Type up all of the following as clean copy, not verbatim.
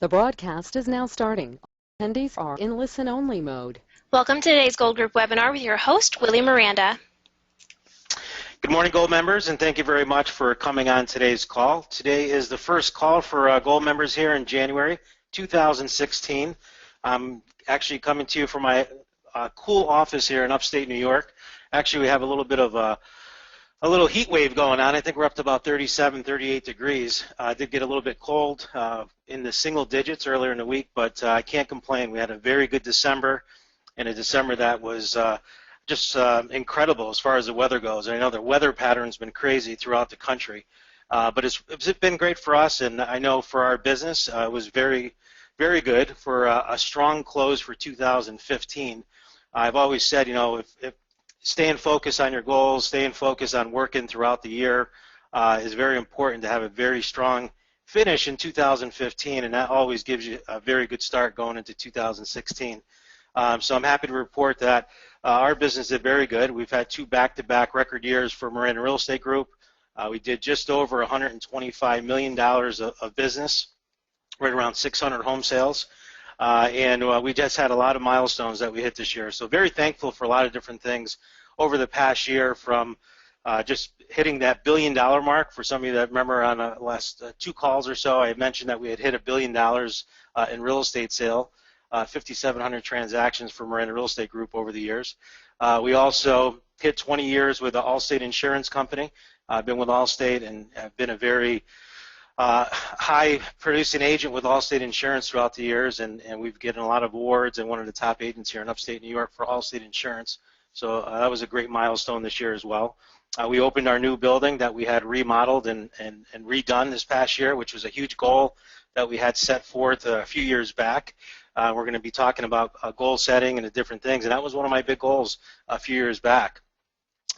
The broadcast is now starting. Attendees are in listen-only mode. Welcome to today's Gold Group webinar with your host, Willie Miranda. Good morning, Gold members, and thank you very much for coming on today's call. Today is the first call for Gold members here in January 2016. I'm actually coming to you from my cool office here in upstate New York. Actually, we have a little bit of a little heat wave going on. I think we're up to about 37, 38 degrees. It did get a little bit cold in the single digits earlier in the week, but I can't complain. We had a very good December, and a December that was just incredible as far as the weather goes. I know the weather pattern's been crazy throughout the country, but it's been great for us, and I know for our business it was very, very good for a strong close for 2015. I've always said, you know, if staying focused on your goals, staying focused on working throughout the year is very important to have a very strong finish in 2015, and that always gives you a very good start going into 2016. So I'm happy to report that our business did very good. We've had two back-to-back record years for Miranda Real Estate Group. We did just over $125 million of business, right around 600 home sales. And we just had a lot of milestones that we hit this year. So very thankful for a lot of different things over the past year, from just hitting that $1 billion mark. For some of you that remember on the last two calls or so, I had mentioned that we had hit $1 billion in real estate sale, 5,700 transactions for Miranda Real Estate Group over the years. We also hit 20 years with the Allstate Insurance Company. I've been with Allstate and have been a very high producing agent with Allstate Insurance throughout the years, and we've gotten a lot of awards and one of the top agents here in upstate New York for Allstate Insurance. So that was a great milestone this year as well. We opened our new building that we had remodeled and redone this past year, which was a huge goal that we had set forth a few years back. We're going to be talking about goal setting and the different things, and that was one of my big goals a few years back.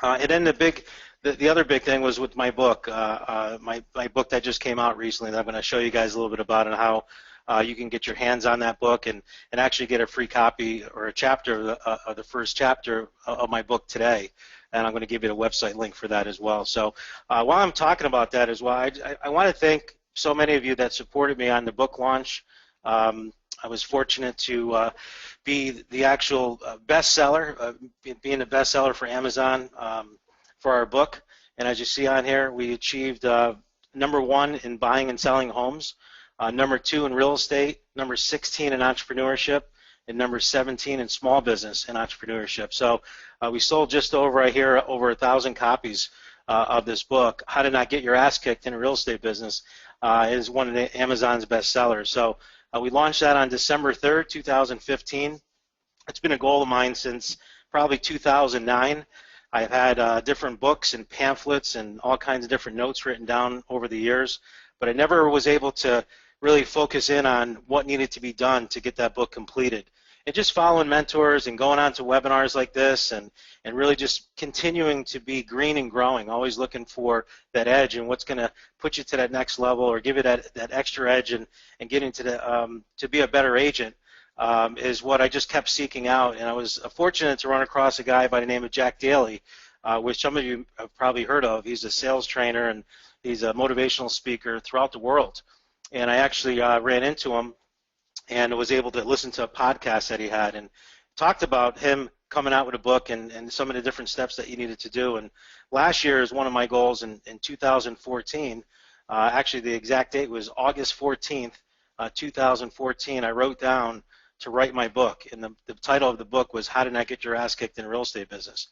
And then the other big thing was with my book, my book that just came out recently that I'm going to show you guys a little bit about, and how you can get your hands on that book and actually get a free copy or a chapter of the first chapter of my book today. And I'm going to give you the website link for that as well. So while I'm talking about that as well, I want to thank so many of you that supported me on the book launch. I was fortunate to be the actual bestseller, being the bestseller for Amazon for our book. And as you see on here, we achieved #1 in buying and selling homes, #2 in real estate, #16 in entrepreneurship, and #17 in small business and entrepreneurship. So we sold just over, I hear, over 1,000 copies of this book. How to Not Get Your Ass Kicked in a Real Estate Business is one of Amazon's best sellers. So we launched that on December 3rd, 2015. It's been a goal of mine since probably 2009. I've had different books and pamphlets and all kinds of different notes written down over the years, but I never was able to really focus in on what needed to be done to get that book completed. And just following mentors and going on to webinars like this, and really just continuing to be green and growing, always looking for that edge and what's going to put you to that next level or give you that extra edge and getting to be a better agent is what I just kept seeking out. And I was fortunate to run across a guy by the name of Jack Daly, which some of you have probably heard of. He's a sales trainer and he's a motivational speaker throughout the world. And I actually ran into him and was able to listen to a podcast that he had and talked about him coming out with a book and some of the different steps that he needed to do. And last year is one of my goals in 2014. Actually, the exact date was August 14th, 2014. I wrote down to write my book, and the title of the book was How to Not Get Your Ass Kicked in a Real Estate Business.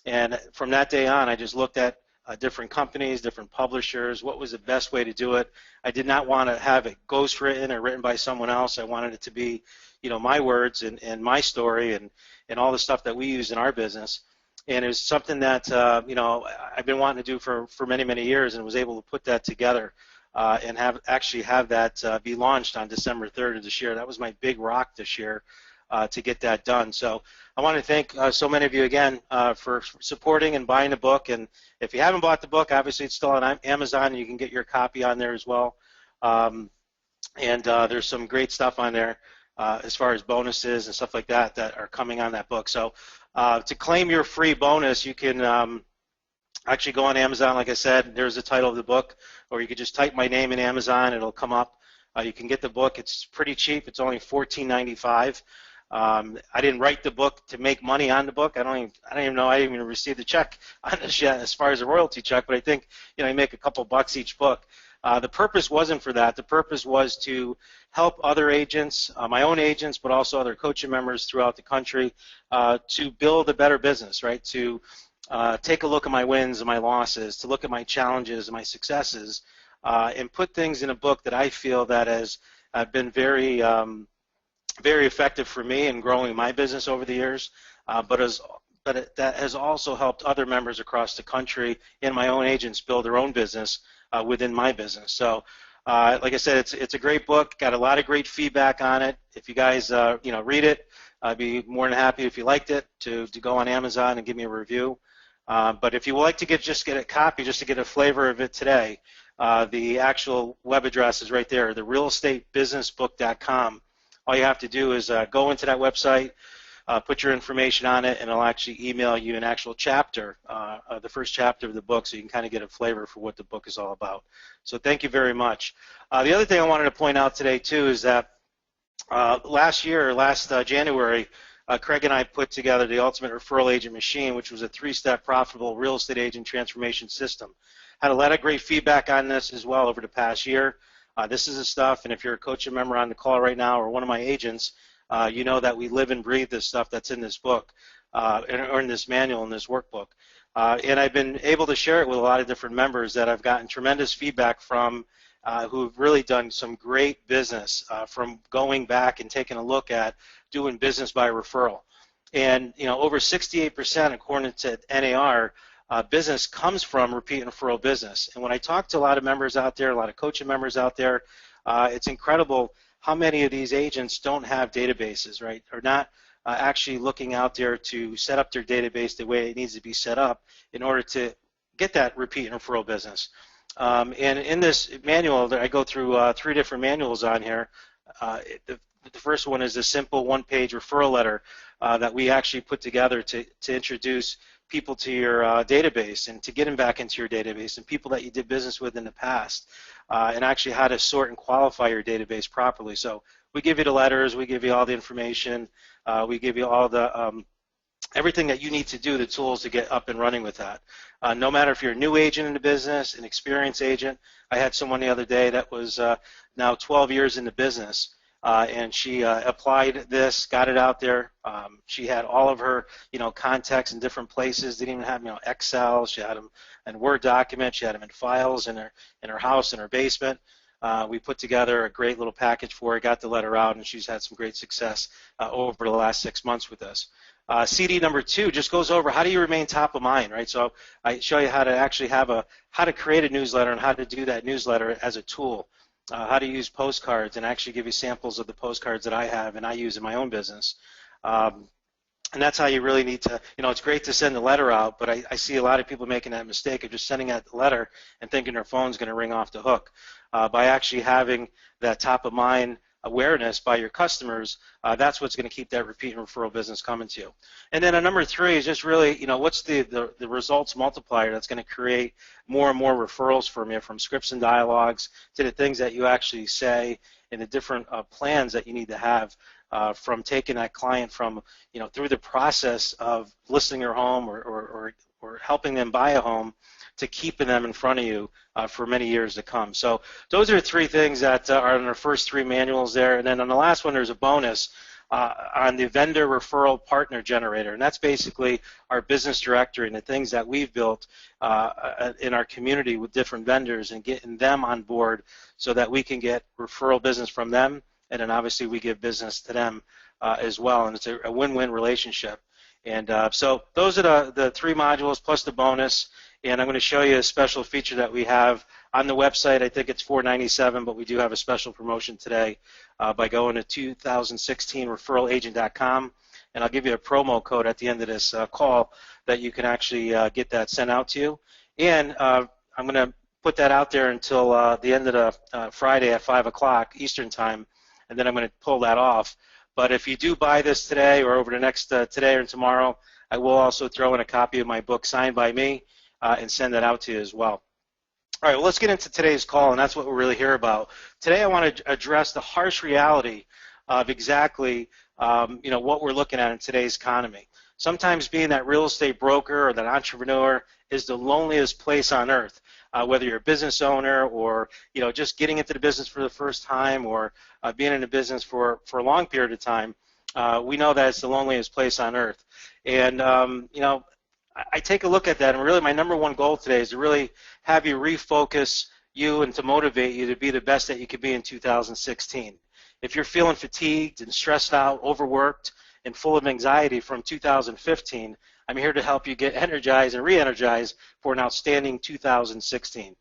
And from that day on, I just looked at different companies, different publishers, what was the best way to do it. I did not want to have it ghostwritten or written by someone else. I wanted it to be, you know, my words and my story and all the stuff that we use in our business. And it was something that, you know, I've been wanting to do for many, many years, and was able to put that together and actually have that be launched on December 3rd of this year. That was my big rock this year to get that done. So I want to thank so many of you again for supporting and buying the book. And if you haven't bought the book, obviously it's still on Amazon, and you can get your copy on there as well. And there's some great stuff on there as far as bonuses and stuff like that that are coming on that book. So to claim your free bonus, you can actually go on Amazon. Like I said, there's the title of the book, or you could just type my name in Amazon. It'll come up. You can get the book. It's pretty cheap. It's only $14.95. I didn't write the book to make money on the book. I don't even know I even received a check on this yet as far as a royalty check, but I think, you know, you make a couple bucks each book. The purpose wasn't for that. The purpose was to help other agents, my own agents, but also other coaching members throughout the country to build a better business, right? To take a look at my wins and my losses, to look at my challenges and my successes, and put things in a book that I feel that has been very effective for me in growing my business over the years, that has also helped other members across the country and my own agents build their own business within my business. So, like I said, it's a great book. Got a lot of great feedback on it. If you guys read it, I'd be more than happy if you liked it to go on Amazon and give me a review. But if you would like to just get a copy, just to get a flavor of it today, the actual web address is right there, therealestatebusinessbook.com. All you have to do is go into that website, put your information on it, and it'll actually email you an actual chapter, the first chapter of the book, so you can kind of get a flavor for what the book is all about. So thank you very much. The other thing I wanted to point out today, too, is that last January, Craig and I put together the Ultimate Referral Agent Machine, which was a 3-step profitable real estate agent transformation system. Had a lot of great feedback on this as well over the past year. This is the stuff, and if you're a coaching member on the call right now or one of my agents, you know that we live and breathe this stuff that's in this book, or in this manual, in this workbook. And I've been able to share it with a lot of different members that I've gotten tremendous feedback from, who've really done some great business from going back and taking a look at doing business by referral. And, you know, over 68%, according to NAR, business comes from repeat and referral business. And when I talk to a lot of members out there, a lot of coaching members out there, it's incredible how many of these agents don't have databases, right? Or not actually looking out there to set up their database the way it needs to be set up in order to get that repeat and referral business. And in this manual, I go through 3 different manuals on here. The first one is a simple 1-page referral letter that we actually put together to introduce people to your database and to get them back into your database and people that you did business with in the past, and actually how to sort and qualify your database properly. So we give you the letters, we give you all the information, we give you all the everything that you need to do, the tools to get up and running with that. No matter if you're a new agent in the business, an experienced agent. I had someone the other day that was now 12 years in the business, and she applied this, got it out there. She had all of her, contacts in different places. Didn't even have, Excel. She had them in Word documents. She had them in files in her house, in her basement. We put together a great little package for her, got the letter out, and she's had some great success over the last 6 months with this. CD number 2 just goes over how do you remain top of mind, right? So I show you how to actually how to create a newsletter and how to do that newsletter as a tool. How to use postcards, and actually give you samples of the postcards that I have and I use in my own business. And that's how you really need to, it's great to send a letter out, but I see a lot of people making that mistake of just sending out the letter and thinking their phone's going to ring off the hook. By actually having that top of mind awareness by your customers, that's what's going to keep that repeat and referral business coming to you. And then number 3 is just really, what's the results multiplier that's going to create more and more referrals from you, from scripts and dialogues to the things that you actually say and the different plans that you need to have from taking that client from, through the process of listing their home or helping them buy a home to keeping them in front of you for many years to come. So those are 3 things that are in our first 3 manuals there. And then on the last one, there's a bonus on the vendor referral partner generator. And that's basically our business directory and the things that we've built in our community with different vendors and getting them on board so that we can get referral business from them. And then obviously we give business to them as well. And it's a win-win relationship. And so those are the 3 modules plus the bonus. And I'm going to show you a special feature that we have on the website. I think it's $4.97, but we do have a special promotion today by going to 2016referralagent.com. And I'll give you a promo code at the end of this call that you can actually get that sent out to you. And I'm going to put that out there until the end of the Friday at 5 o'clock Eastern Time, and then I'm going to pull that off. But if you do buy this today or over the next today or tomorrow, I will also throw in a copy of my book signed by me and send that out to you as well. All right, well, let's get into today's call, and that's what we're really here about. Today I want to address the harsh reality of exactly what we're looking at in today's economy. Sometimes being that real estate broker or that entrepreneur is the loneliest place on earth, whether you're a business owner or just getting into the business for the first time or being in a business for a long period of time. We know that it's the loneliest place on earth. And I take a look at that, and really my number one goal today is to really have you refocus you and to motivate you to be the best that you could be in 2016. If you're feeling fatigued and stressed out, overworked, and full of anxiety from 2015, I'm here to help you get energized and re-energized for an outstanding 2016.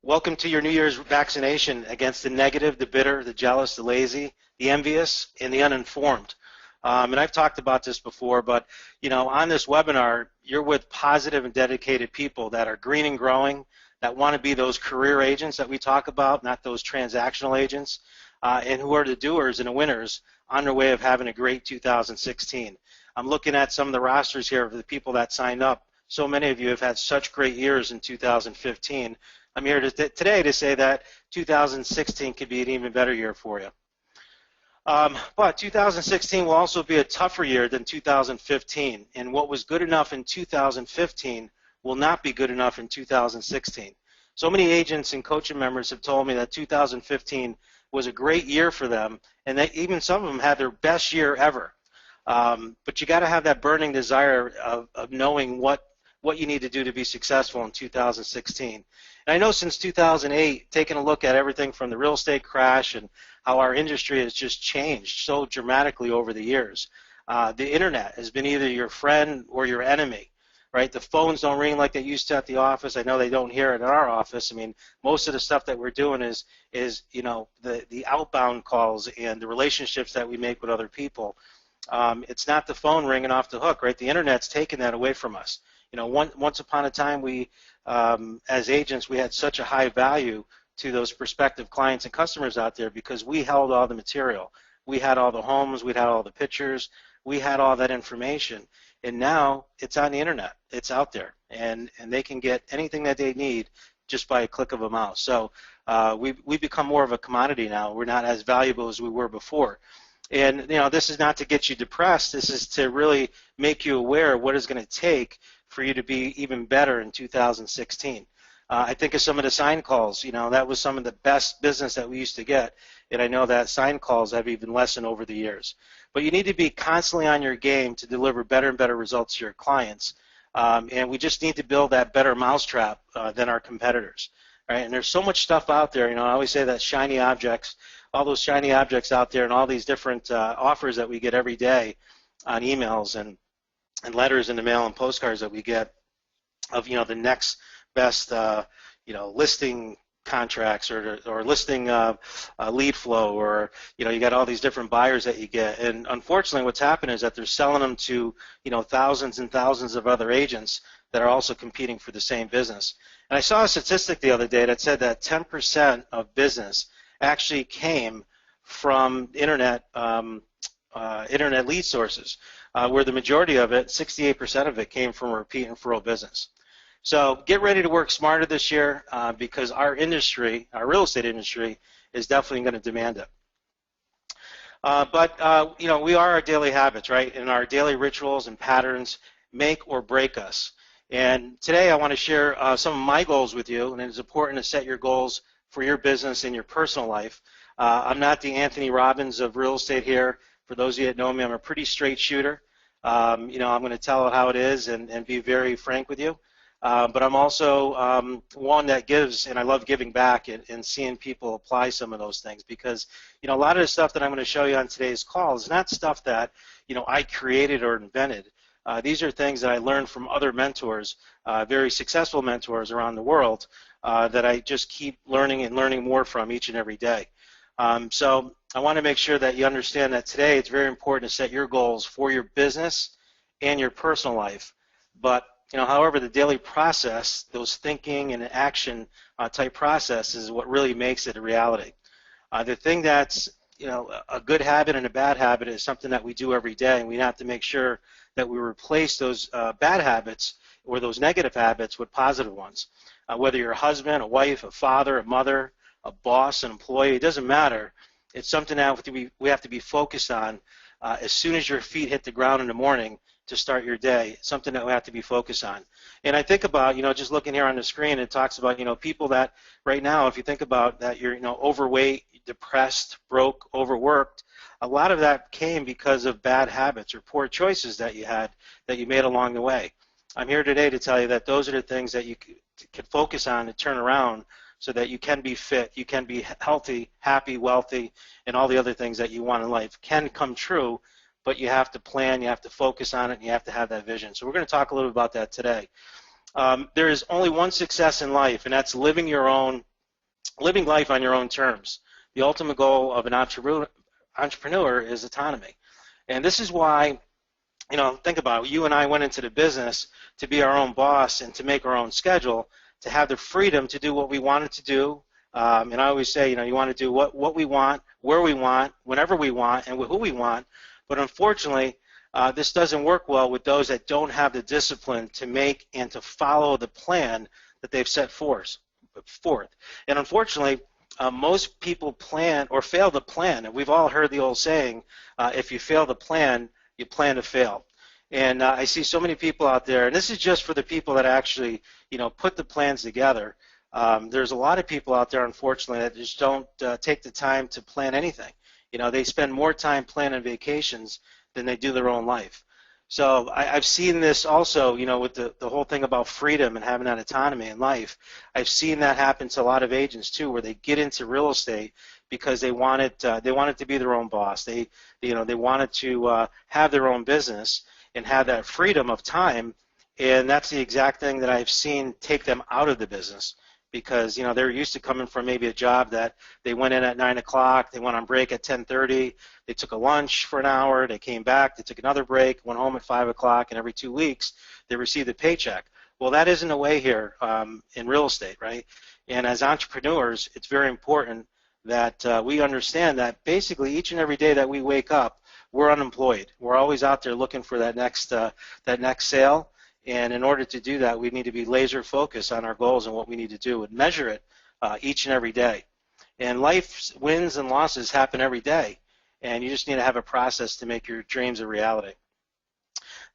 Welcome to your New Year's vaccination against the negative, the bitter, the jealous, the lazy, the envious, and the uninformed. And I've talked about this before, but on this webinar, you're with positive and dedicated people that are green and growing, that want to be those career agents that we talk about, not those transactional agents, and who are the doers and the winners on their way of having a great 2016. I'm looking at some of the rosters here of the people that signed up. So many of you have had such great years in 2015. I'm here today to say that 2016 could be an even better year for you. But 2016 will also be a tougher year than 2015, and what was good enough in 2015 will not be good enough in 2016. So many agents and coaching members have told me that 2015 was a great year for them, and that even some of them had their best year ever. But you got to have that burning desire of knowing what you need to do to be successful in 2016. And I know since 2008, taking a look at everything from the real estate crash and how our industry has just changed so dramatically over the years. The internet has been either your friend or your enemy, right? The phones don't ring like they used to at the office. I know they don't hear it in our office. I mean, most of the stuff that we're doing is the outbound calls and the relationships that we make with other people. It's not the phone ringing off the hook, right? The internet's taken that away from us. Once upon a time, we, as agents, we had such a high value to those prospective clients and customers out there because we held all the material. We had all the homes, we had all the pictures, we had all that information. And now it's on the internet. It's out there. And they can get anything that they need just by a click of a mouse. So we've become more of a commodity now. We're not as valuable as we were before. And this is not to get you depressed. This is to really make you aware of what it's going to take for you to be even better in 2016. I think of some of the sign calls. That was some of the best business that we used to get, and I know that sign calls have even lessened over the years. But you need to be constantly on your game to deliver better and better results to your clients, and we just need to build that better mousetrap than our competitors. Right? And there's so much stuff out there. I always say that shiny objects, all those shiny objects out there, and all these different offers that we get every day on emails and letters in the mail and postcards that we get of the next best listing contracts or listing lead flow, or you got all these different buyers that you get. And unfortunately, what's happened is that they're selling them to thousands and thousands of other agents that are also competing for the same business. And I saw a statistic the other day that said that 10% of business actually came from internet lead sources, where the majority of it, 68% of it, came from repeat and referral business. So get ready to work smarter this year because our industry, our real estate industry, is definitely going to demand it. But we are our daily habits, right? And our daily rituals and patterns make or break us. And today I want to share some of my goals with you, and it's important to set your goals for your business and your personal life. I'm not the Anthony Robbins of real estate here. For those of you that know me, I'm a pretty straight shooter. I'm going to tell it how it is and be very frank with you. But I'm also one that gives, and I love giving back and seeing people apply some of those things, because a lot of the stuff that I'm going to show you on today's call is not stuff that I created or invented. These are things that I learned from other mentors, very successful mentors around the world, that I just keep learning and learning more from each and every day. So I want to make sure that you understand that today it's very important to set your goals for your business and your personal life. But however, the daily process, those thinking and action type process, is what really makes it a reality. The thing that's a good habit and a bad habit is something that we do every day, and we have to make sure that we replace those bad habits or those negative habits with positive ones. Whether you're a husband, a wife, a father, a mother, a boss, an employee, it doesn't matter. It's something that we have to be focused on as soon as your feet hit the ground in the morning to start your day. It's something that we have to be focused on. And I think about, just looking here on the screen, it talks about, people that right now, if you think about that, you're, overweight, depressed, broke, overworked, a lot of that came because of bad habits or poor choices that you made along the way. I'm here today to tell you that those are the things that you can focus on and turn around so that you can be fit, you can be healthy, happy, wealthy, and all the other things that you want in life can come true, but you have to plan, you have to focus on it, and you have to have that vision. So we're going to talk a little bit about that today. There is only one success in life, and that's living life on your own terms. The ultimate goal of an entrepreneur is autonomy. And this is why, think about it. You and I went into the business to be our own boss and to make our own schedule, to have the freedom to do what we wanted to do. And I always say, you want to do what we want, where we want, whenever we want, and with who we want. But unfortunately, this doesn't work well with those that don't have the discipline to make and to follow the plan that they've set forth. And unfortunately, most people plan or fail to plan. And we've all heard the old saying, if you fail to plan, you plan to fail. And I see so many people out there, and this is just for the people that actually, put the plans together. There's a lot of people out there, unfortunately, that just don't take the time to plan anything. They spend more time planning vacations than they do their own life. So I've seen this also, with the whole thing about freedom and having that autonomy in life. I've seen that happen to a lot of agents too, where they get into real estate because they wanted to be their own boss. They wanted to have their own business and have that freedom of time, and that's the exact thing that I've seen take them out of the business. Because they're used to coming from maybe a job that they went in at 9 o'clock, they went on break at 10:30, they took a lunch for an hour, they came back, they took another break, went home at 5 o'clock, and every 2 weeks they received a paycheck. Well, that isn't the way here in real estate, right? And as entrepreneurs, it's very important that we understand that basically each and every day that we wake up, we're unemployed. We're always out there looking for that next sale. And in order to do that, we need to be laser focused on our goals and what we need to do and measure it each and every day. And life's wins and losses happen every day, and you just need to have a process to make your dreams a reality.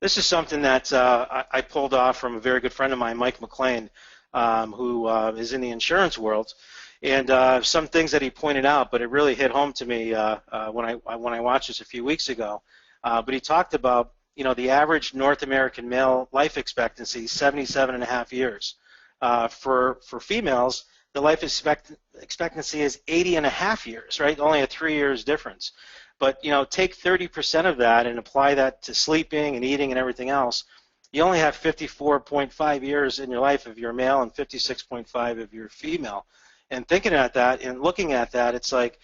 This is something that I pulled off from a very good friend of mine, Mike McLean, who is in the insurance world. And some things that he pointed out, but it really hit home to me when I watched this a few weeks ago. But he talked about the average North American male life expectancy, 77.5 years. For females, the life expectancy is 80.5 years, right? Only a 3 years difference. But take 30% of that and apply that to sleeping and eating and everything else. You only have 54.5 years in your life if you're male and 56.5 if you're female. And thinking at that and looking at that, it's like,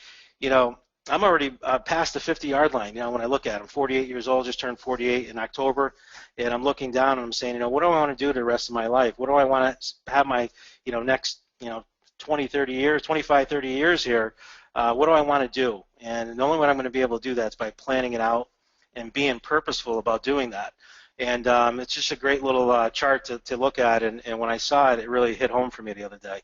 I'm already past the 50-yard line, when I look at it. I'm 48 years old, just turned 48 in October, and I'm looking down and I'm saying, what do I want to do the rest of my life? What do I want to have my, next, 20, 30 years, 25, 30 years here? What do I want to do? And the only way I'm going to be able to do that is by planning it out and being purposeful about doing that. And it's just a great little chart to look at, and when I saw it, it really hit home for me the other day.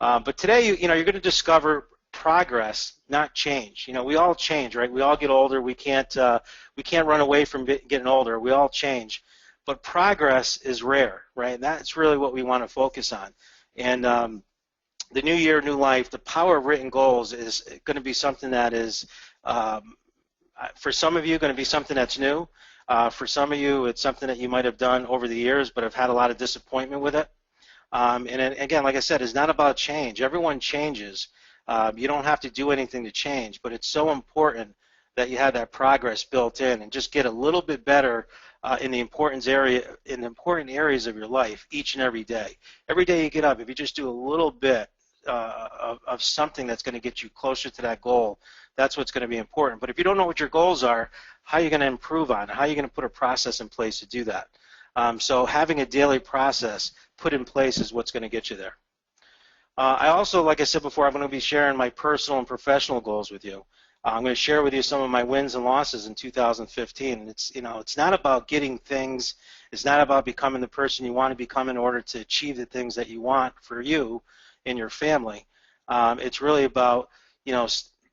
But today, you're going to discover progress, not change. We all change, right? We all get older. We can't run away from getting older. We all change, but progress is rare, right? And that's really what we want to focus on. And the new year, new life, the power of written goals is going to be something that is, for some of you, going to be something that's new. For some of you, it's something that you might have done over the years, but have had a lot of disappointment with it. And again, like I said, it's not about change. Everyone changes. You don't have to do anything to change, but it's so important that you have that progress built in and just get a little bit better in the important areas of your life each and every day. Every day you get up, if you just do a little bit of something that's going to get you closer to that goal, that's what's going to be important. But if you don't know what your goals are, how are you going to improve on it? How are you going to put a process in place to do that? So having a daily process put in place is what's going to get you there. I also, like I said before, I'm going to be sharing my personal and professional goals with you. I'm going to share with you some of my wins and losses in 2015. It's not about getting things. It's not about becoming the person you want to become in order to achieve the things that you want for you and your family. It's really about,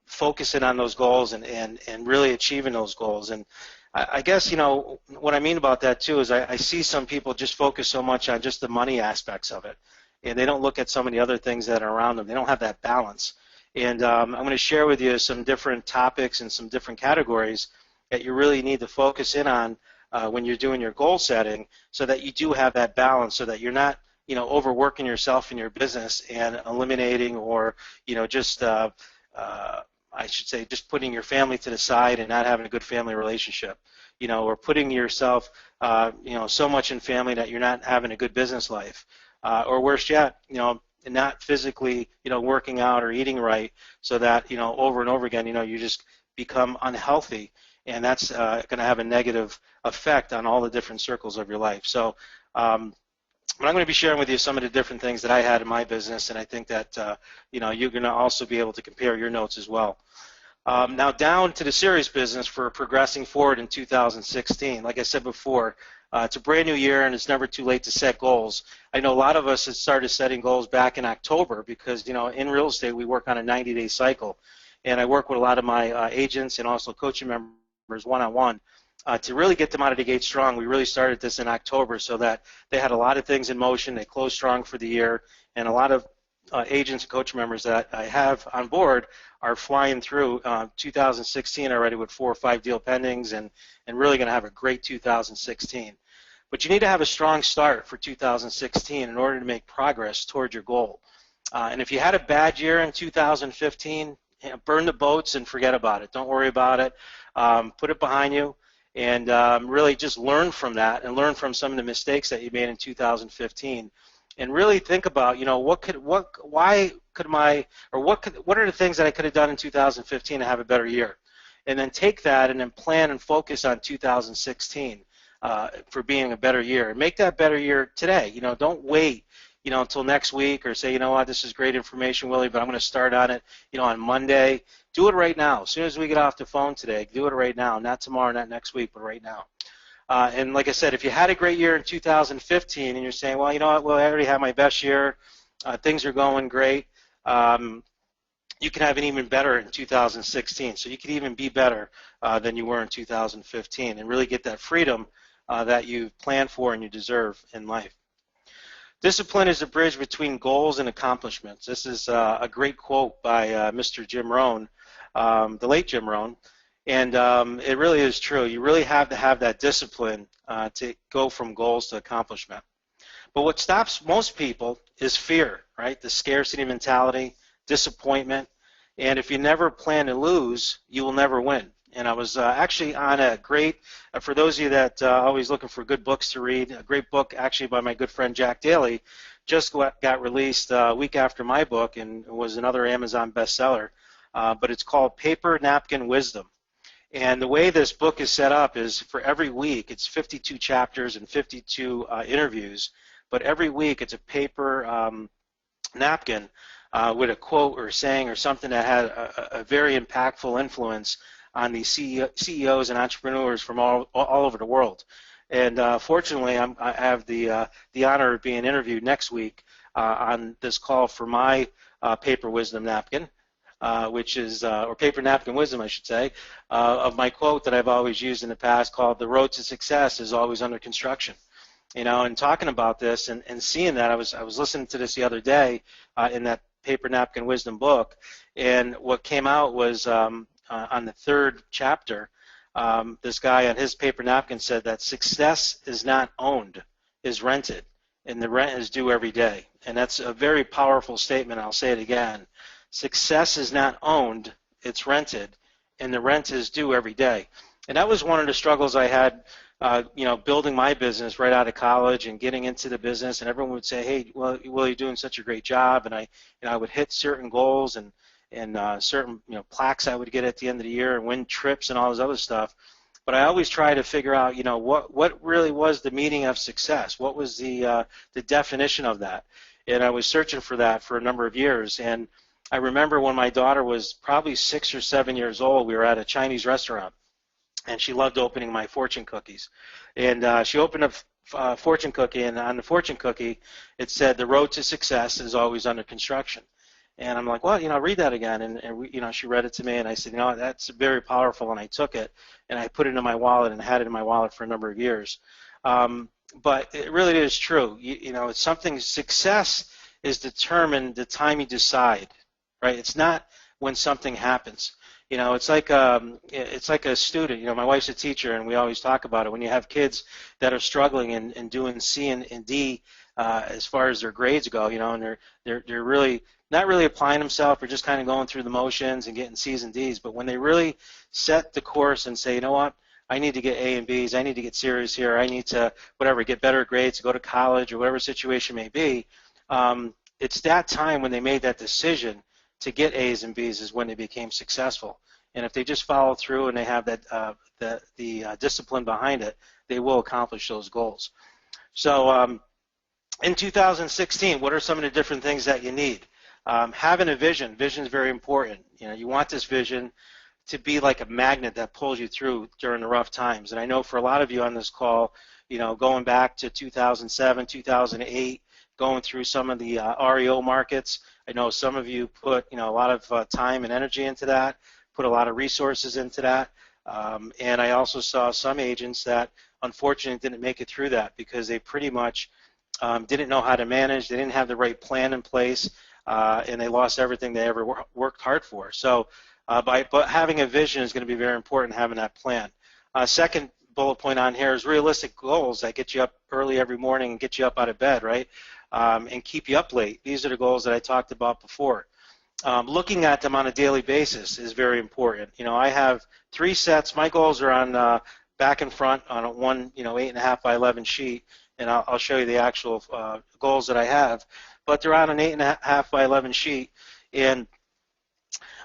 focusing on those goals and really achieving those goals. And I guess, what I mean about that too is I see some people just focus so much on just the money aspects of it, and they don't look at some of the other things that are around them. They don't have that balance. And I'm going to share with you some different topics and some different categories that you really need to focus in on when you're doing your goal setting, so that you do have that balance, so that you're not overworking yourself in your business and eliminating or just I should say just putting your family to the side and not having a good family relationship, or putting yourself so much in family that you're not having a good business life, or worse yet, and not physically working out or eating right, so that over and over again you just become unhealthy, and that's going to have a negative effect on all the different circles of your life. So but I'm going to be sharing with you some of the different things that I had in my business, and I think that you're going to also be able to compare your notes as well. Now down to the serious business for progressing forward in 2016. Like I said before, it's a brand new year, and it's never too late to set goals. I know a lot of us had started setting goals back in October because in real estate we work on a 90-day cycle, and I work with a lot of my agents and also coaching members one-on-one. To really get them out of the gate strong, we really started this in October, so that they had a lot of things in motion. They closed strong for the year, and a lot of agents and coach members that I have on board are flying through 2016 already with 4 or 5 deal pendings, and really going to have a great 2016. But you need to have a strong start for 2016 in order to make progress toward your goal. And if you had a bad year in 2015, burn the boats and forget about it. Don't worry about it. Put it behind you. And really just learn from that, and learn from some of the mistakes that you made in 2015, and really think about what are the things that I could have done in 2015 to have a better year, and then take that and then plan and focus on 2016 for being a better year, and make that better year today. Don't wait until next week, or say, what, this is great information, Willie, but I'm going to start on it on Monday. Do it right now. As soon as we get off the phone today, do it right now. Not tomorrow, not next week, but right now. And like I said, if you had a great year in 2015 and you're saying, well, what, well, I already had my best year, things are going great, you can have an even better in 2016. So you can even be better than you were in 2015, and really get that freedom that you planned for and you deserve in life. Discipline is a bridge between goals and accomplishments. This is a great quote by Mr. Jim Rohn, the late Jim Rohn, and it really is true. You really have to have that discipline to go from goals to accomplishment. But what stops most people is fear, right? The scarcity mentality, disappointment, and if you never plan to lose, you will never win. And I was actually on a great, for those of you that are always looking for good books to read, a great book actually by my good friend Jack Daly, just got released a week after my book, and was another Amazon bestseller. But it's called Paper Napkin Wisdom. And the way this book is set up is for every week, it's 52 chapters and 52 interviews, but every week it's a paper napkin with a quote or saying or something that had a very impactful influence on these CEOs and entrepreneurs from all over the world. And fortunately, I have the honor of being interviewed next week on this call for my paper wisdom napkin, which is, or paper napkin wisdom, I should say, of my quote that I've always used in the past, called "The road to success is always under construction." And talking about this and seeing that, I was listening to this the other day in that paper napkin wisdom book, and what came out was on the 3rd chapter, this guy on his paper napkin said that success is not owned, is rented, and the rent is due every day. And that's a very powerful statement. I'll say it again. Success is not owned, it's rented, and the rent is due every day. And that was one of the struggles I had, building my business right out of college and getting into the business. And everyone would say, "Hey, well, you're doing such a great job." And I would hit certain goals and certain plaques I would get at the end of the year and win trips and all this other stuff. But I always try to figure out what really was the meaning of success. What was the definition of that? And I was searching for that for a number of years. And I remember when my daughter was probably 6 or 7 years old, we were at a Chinese restaurant, and she loved opening my fortune cookies. And she opened a fortune cookie, and on the fortune cookie, it said, "The road to success is always under construction." And I'm like, well, read that again. And she read it to me, and I said, that's very powerful. And I took it, and I put it in my wallet, and had it in my wallet for a number of years. But it really is true. It's something. Success is determined the time you decide, right? It's not when something happens. It's like a student. My wife's a teacher, and we always talk about it. When you have kids that are struggling and doing C and D as far as their grades go, and they're really not really applying themselves, or just kind of going through the motions and getting C's and D's. But when they really set the course and say, you know what, I need to get A and B's, I need to get serious here, I need to get better grades, to go to college, or whatever situation may be, it's that time when they made that decision to get A's and B's is when they became successful. And if they just follow through and they have that the discipline behind it, they will accomplish those goals. So in 2016, what are some of the different things that you need? Having a vision. Vision is very important. You want this vision to be like a magnet that pulls you through during the rough times. And I know for a lot of you on this call, going back to 2007, 2008, going through some of the REO markets, I know some of you put a lot of time and energy into that, put a lot of resources into that, and I also saw some agents that unfortunately didn't make it through that because they pretty much didn't know how to manage, they didn't have the right plan in place, and they lost everything they ever worked hard for. So but having a vision is going to be very important, having that plan. Second bullet point on here is realistic goals that get you up early every morning and get you up out of bed, right? And keep you up late. These are the goals that I talked about before. Looking at them on a daily basis is very important. I have 3 sets. My goals are on back and front on a one 8.5 by 11 sheet, and I'll show you the actual goals that I have. But they're on an 8.5 by 11 sheet, and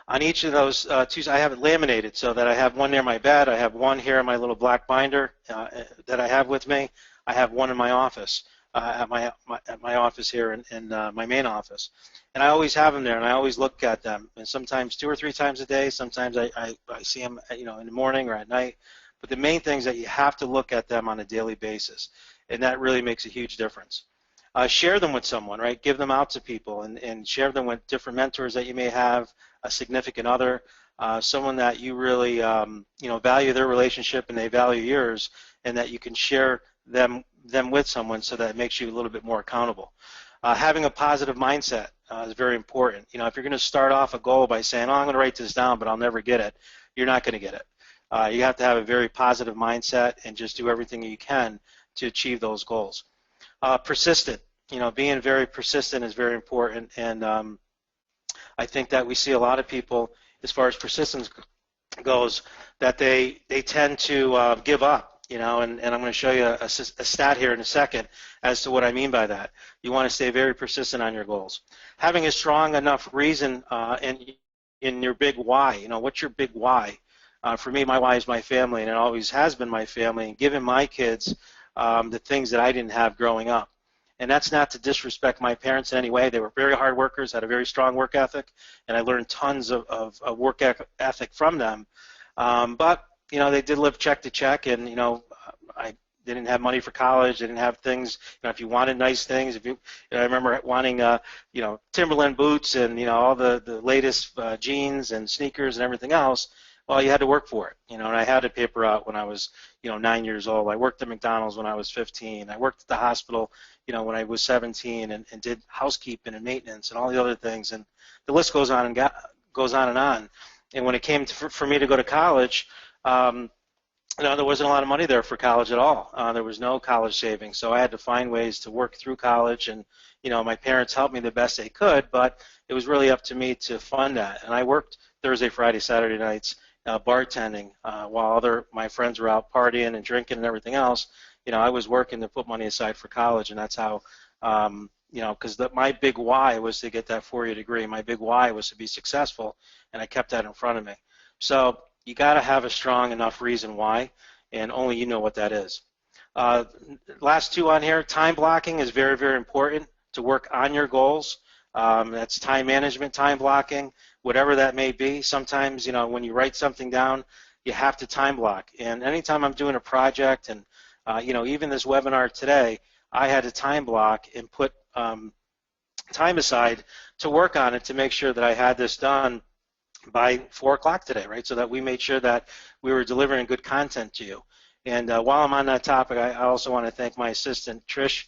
on each of those two, I have it laminated so that I have one near my bed. I have one here in my little black binder that I have with me. I have one in my office, at my office here in my main office. And I always have them there, and I always look at them. And sometimes 2 or 3 times a day. Sometimes I see them, in the morning or at night. But the main thing is that you have to look at them on a daily basis, and that really makes a huge difference. Share them with someone, right? Give them out to people, and share them with different mentors that you may have, a significant other, someone that you really value their relationship and they value yours, and that you can share them with someone so that it makes you a little bit more accountable. Having a positive mindset is very important. If you're going to start off a goal by saying, oh, I'm going to write this down, but I'll never get it, you're not going to get it. You have to have a very positive mindset and just do everything you can to achieve those goals. Persistent. Being very persistent is very important, and I think that we see a lot of people, as far as persistence goes, that they tend to give up. And I'm going to show you a stat here in a second as to what I mean by that. You want to stay very persistent on your goals. Having a strong enough reason in your big why. What's your big why? For me, my why is my family, and it always has been my family, and giving my kids the things that I didn't have growing up. And that's not to disrespect my parents in any way. They were very hard workers, had a very strong work ethic, and I learned tons of work ethic from them. But they did live check to check, and I didn't have money for college. They didn't have things. If you wanted nice things, I remember wanting Timberland boots and all the latest jeans and sneakers and everything else. Well, you had to work for it, and I had to paper out when I was, 9 years old. I worked at McDonald's when I was 15. I worked at the hospital, when I was 17, and did housekeeping and maintenance and all the other things, and the list goes on and on. And when it came for me to go to college, there wasn't a lot of money there for college at all. There was no college savings, so I had to find ways to work through college, and my parents helped me the best they could, but it was really up to me to fund that. And I worked Thursday, Friday, Saturday nights, bartending, while my friends were out partying and drinking and everything else. I was working to put money aside for college, and that's how, because my big why was to get that 4-year degree. My big why was to be successful, and I kept that in front of me. So you got to have a strong enough reason why, and only you know what that is. Last 2 on here, time blocking is very, very important to work on your goals. That's time management, time blocking, whatever that may be. Sometimes, when you write something down, you have to time block. And anytime I'm doing a project, and even this webinar today, I had to time block and put time aside to work on it to make sure that I had this done by 4 o'clock today, right? So that we made sure that we were delivering good content to you. And while I'm on that topic, I also want to thank my assistant, Trish,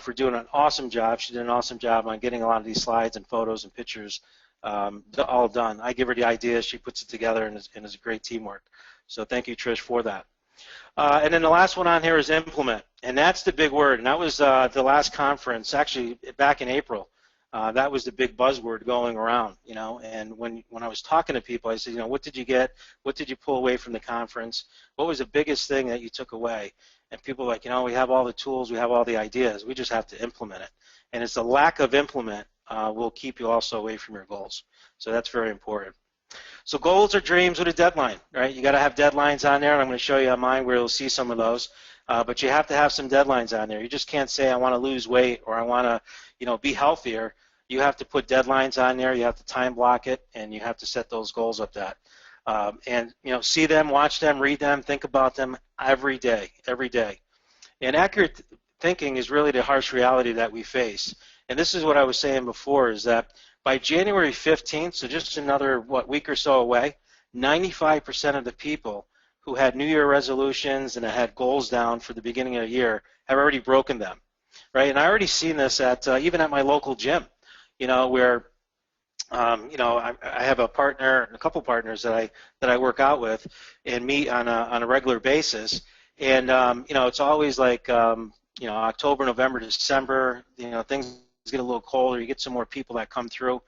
for doing an awesome job. She did an awesome job on getting a lot of these slides and photos and pictures all done. I give her the ideas, she puts it together, and it's a great teamwork. So thank you, Trish, for that. And then the last one on here is implement, and that's the big word. And that was the last conference, actually back in April. That was the big buzzword going around, and when I was talking to people, I said, what did you get? What did you pull away from the conference? What was the biggest thing that you took away? And people were like, we have all the tools, we have all the ideas, we just have to implement it. And it's the lack of implement will keep you also away from your goals. So that's very important. So goals are dreams with a deadline, right? You got to have deadlines on there, and I'm going to show you on mine where you'll see some of those. But you have to have some deadlines on there. You just can't say I want to lose weight or I want to, be healthier. You have to put deadlines on there. You have to time block it, and you have to set those goals up that. And see them, watch them, read them, think about them every day, every day. And accurate thinking is really the harsh reality that we face. And this is what I was saying before, is that by January 15th, so just another week or so away, 95% of the people who had New Year resolutions and had goals down for the beginning of the year have already broken them, right? And I already seen this at even at my local gym, where I have a partner, a couple partners that I work out with and meet on a regular basis, and it's always like October, November, December, things get a little colder, you get some more people that come through.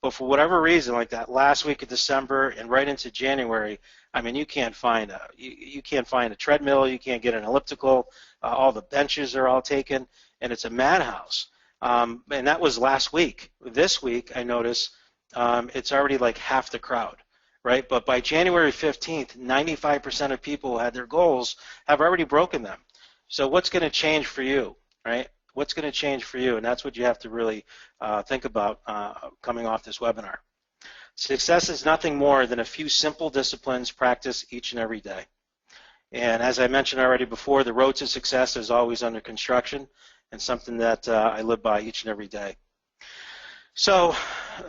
But for whatever reason, like that last week of December and right into January, I mean, you can't find a treadmill, you can't get an elliptical, all the benches are all taken, and it's a madhouse. And that was last week. This week, I noticed it's already like half the crowd, right? But by January 15th, 95% of people who had their goals have already broken them. So what's going to change for you, right? What's going to change for you? And that's what you have to really think about coming off this webinar. Success is nothing more than a few simple disciplines practiced each and every day. And as I mentioned already before, the road to success is always under construction, and something that I live by each and every day. So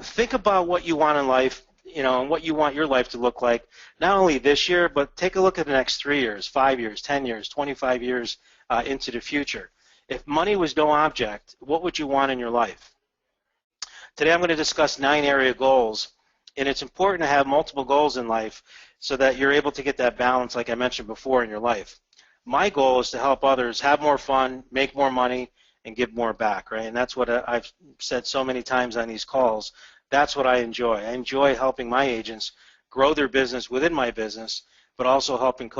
think about what you want in life, and what you want your life to look like, not only this year, but take a look at the next 3 years, 5 years, 10 years, 25 years into the future. If money was no object, what would you want in your life? Today I'm going to discuss 9 area goals, and it's important to have multiple goals in life so that you're able to get that balance like I mentioned before in your life. My goal is to help others have more fun, make more money, and give more back, right? And that's what I've said so many times on these calls. That's what I enjoy. I enjoy helping my agents grow their business within my business, but also helping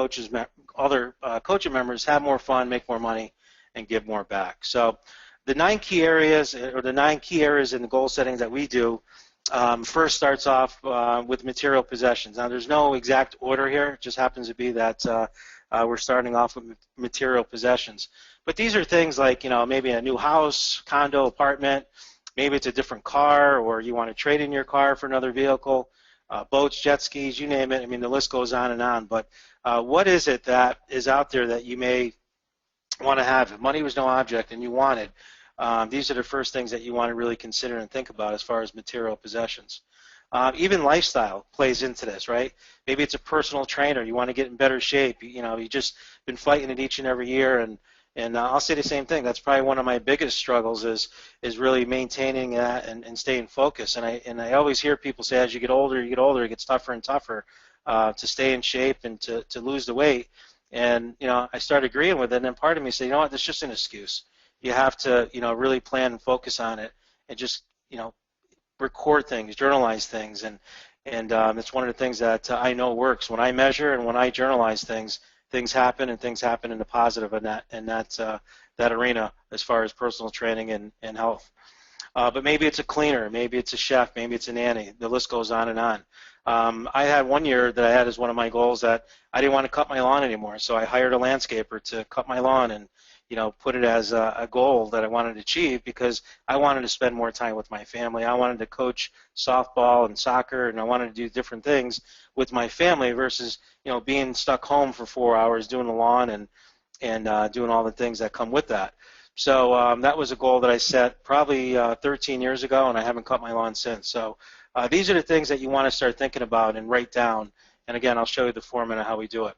other coaching members have more fun, make more money, and give more back. So the 9 key areas, or the 9 key areas in the goal setting that we do, first starts off with material possessions. Now there's no exact order here. It just happens to be that we're starting off with material possessions. But these are things like, maybe a new house, condo, apartment, maybe it's a different car, or you want to trade in your car for another vehicle, boats, jet skis, you name it. I mean, the list goes on and on. But what is it that is out there that you may want to have? If money was no object and you wanted, these are the first things that you want to really consider and think about as far as material possessions. Even lifestyle plays into this, right? Maybe it's a personal trainer. You want to get in better shape. You just been fighting it each and every year, and I'll say the same thing. That's probably one of my biggest struggles is really maintaining that and staying focused. And I always hear people say, as you get older, it gets tougher and tougher to stay in shape and to lose the weight. And I start agreeing with it, and then part of me says, what, that's just an excuse. You have to really plan and focus on it, and just record things, journalize things, and it's one of the things that I know works. When I measure and when I journalize things happen, and things happen in the positive in that arena as far as personal training and health. But maybe it's a cleaner, maybe it's a chef, maybe it's a nanny. The list goes on and on. I had one year that I had as one of my goals that I didn't want to cut my lawn anymore, so I hired a landscaper to cut my lawn, and put it as a goal that I wanted to achieve because I wanted to spend more time with my family. I wanted to coach softball and soccer, and I wanted to do different things with my family versus being stuck home for 4 hours doing the lawn and doing all the things that come with that. So that was a goal that I set probably 13 years ago, and I haven't cut my lawn since. So these are the things that you want to start thinking about and write down. And again, I'll show you the format of how we do it.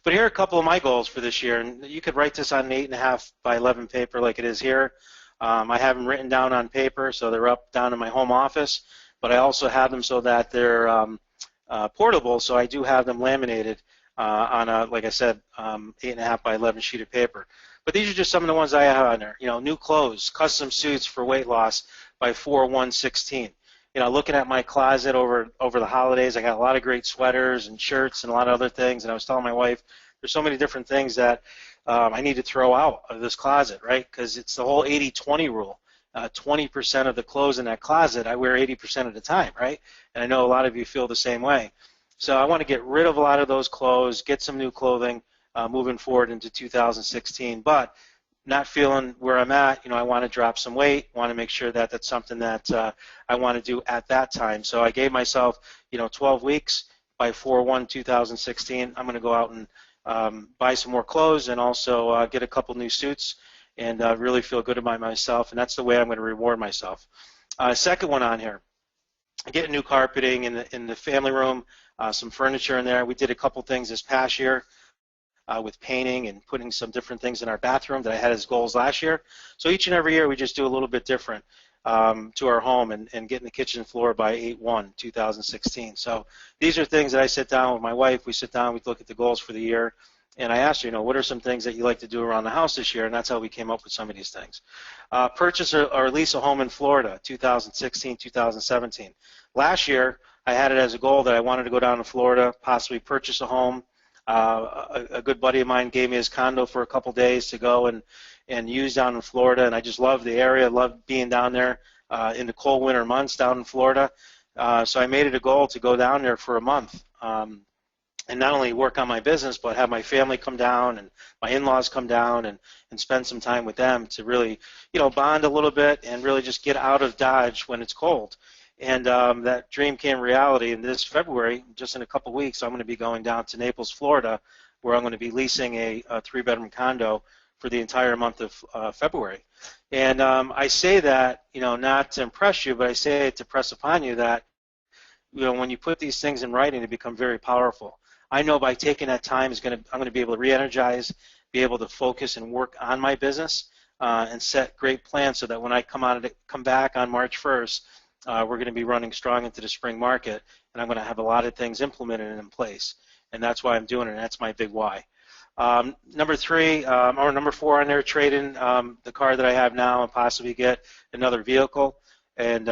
But here are a couple of my goals for this year, and you could write this on an 8.5 by 11 paper like it is here. I have them written down on paper, so they're up down in my home office, but I also have them so that they're portable, so I do have them laminated on a, like I said, 8.5 by 11 sheet of paper. But these are just some of the ones I have on there. New clothes, custom suits for weight loss by 4/1/16. Looking at my closet over the holidays, I got a lot of great sweaters and shirts and a lot of other things, and I was telling my wife, there's so many different things that I need to throw out of this closet, right? Because it's the whole 80-20 rule. 20% of the clothes in that closet I wear 80% of the time, right? And I know a lot of you feel the same way. So I want to get rid of a lot of those clothes, get some new clothing moving forward into 2016, but not feeling where I'm at, I want to drop some weight, want to make sure that that's something that I want to do at that time. So I gave myself, 12 weeks. By 4/1/2016, I'm going to go out and buy some more clothes and also get a couple new suits and really feel good about myself, and that's the way I'm going to reward myself. Second one on here, get new carpeting in the family room, some furniture in there. We did a couple things this past year. With painting and putting some different things in our bathroom that I had as goals last year. So each and every year we just do a little bit different to our home and getting the kitchen floor by 8/1/2016. So these are things that I sit down with my wife. We sit down, we look at the goals for the year, and I asked her, what are some things that you like to do around the house this year, and that's how we came up with some of these things. Purchase or lease a home in Florida, 2016, 2017. Last year I had it as a goal that I wanted to go down to Florida, possibly purchase a home. A good buddy of mine gave me his condo for a couple days to go and use down in Florida, and I just love the area, love being down there in the cold winter months down in Florida. So I made it a goal to go down there for a month and not only work on my business, but have my family come down and my in-laws come down and spend some time with them to really, bond a little bit and really just get out of Dodge when it's cold. And that dream came reality. And this February, just in a couple weeks, I'm going to be going down to Naples, Florida, where I'm going to be leasing a 3-bedroom condo for the entire month of February. And I say that, not to impress you, but I say it to press upon you that, when you put these things in writing, they become very powerful. I know by taking that time, I'm going to be able to re-energize, be able to focus and work on my business and set great plans so that when I come back on March 1st, we're going to be running strong into the spring market, and I'm going to have a lot of things implemented and in place, and that's why I'm doing it, and that's my big why. Number 4 on there, trade in the car that I have now and possibly get another vehicle, and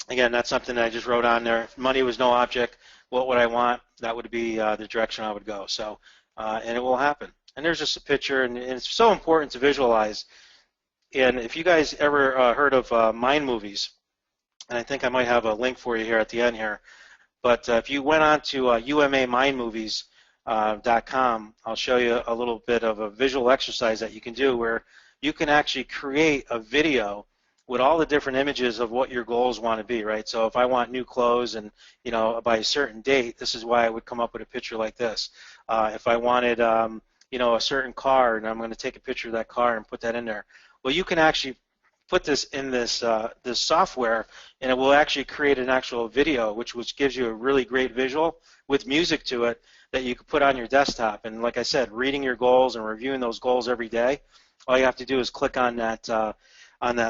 again, that's something that I just wrote on there. If money was no object, what would I want? That would be the direction I would go. So, and it will happen. And there's just a picture, and it's so important to visualize. And if you guys ever heard of Mind Movies, and I think I might have a link for you here at the end here. But if you went on to umamindmovies.com, I'll show you a little bit of a visual exercise that you can do where you can actually create a video with all the different images of what your goals want to be, right? So if I want new clothes and, by a certain date, this is why I would come up with a picture like this. If I wanted, a certain car, and I'm going to take a picture of that car and put that in there. Well, you can actually put this in this software, and it will actually create an actual video, which gives you a really great visual with music to it that you can put on your desktop. And like I said, reading your goals and reviewing those goals every day, all you have to do is click on that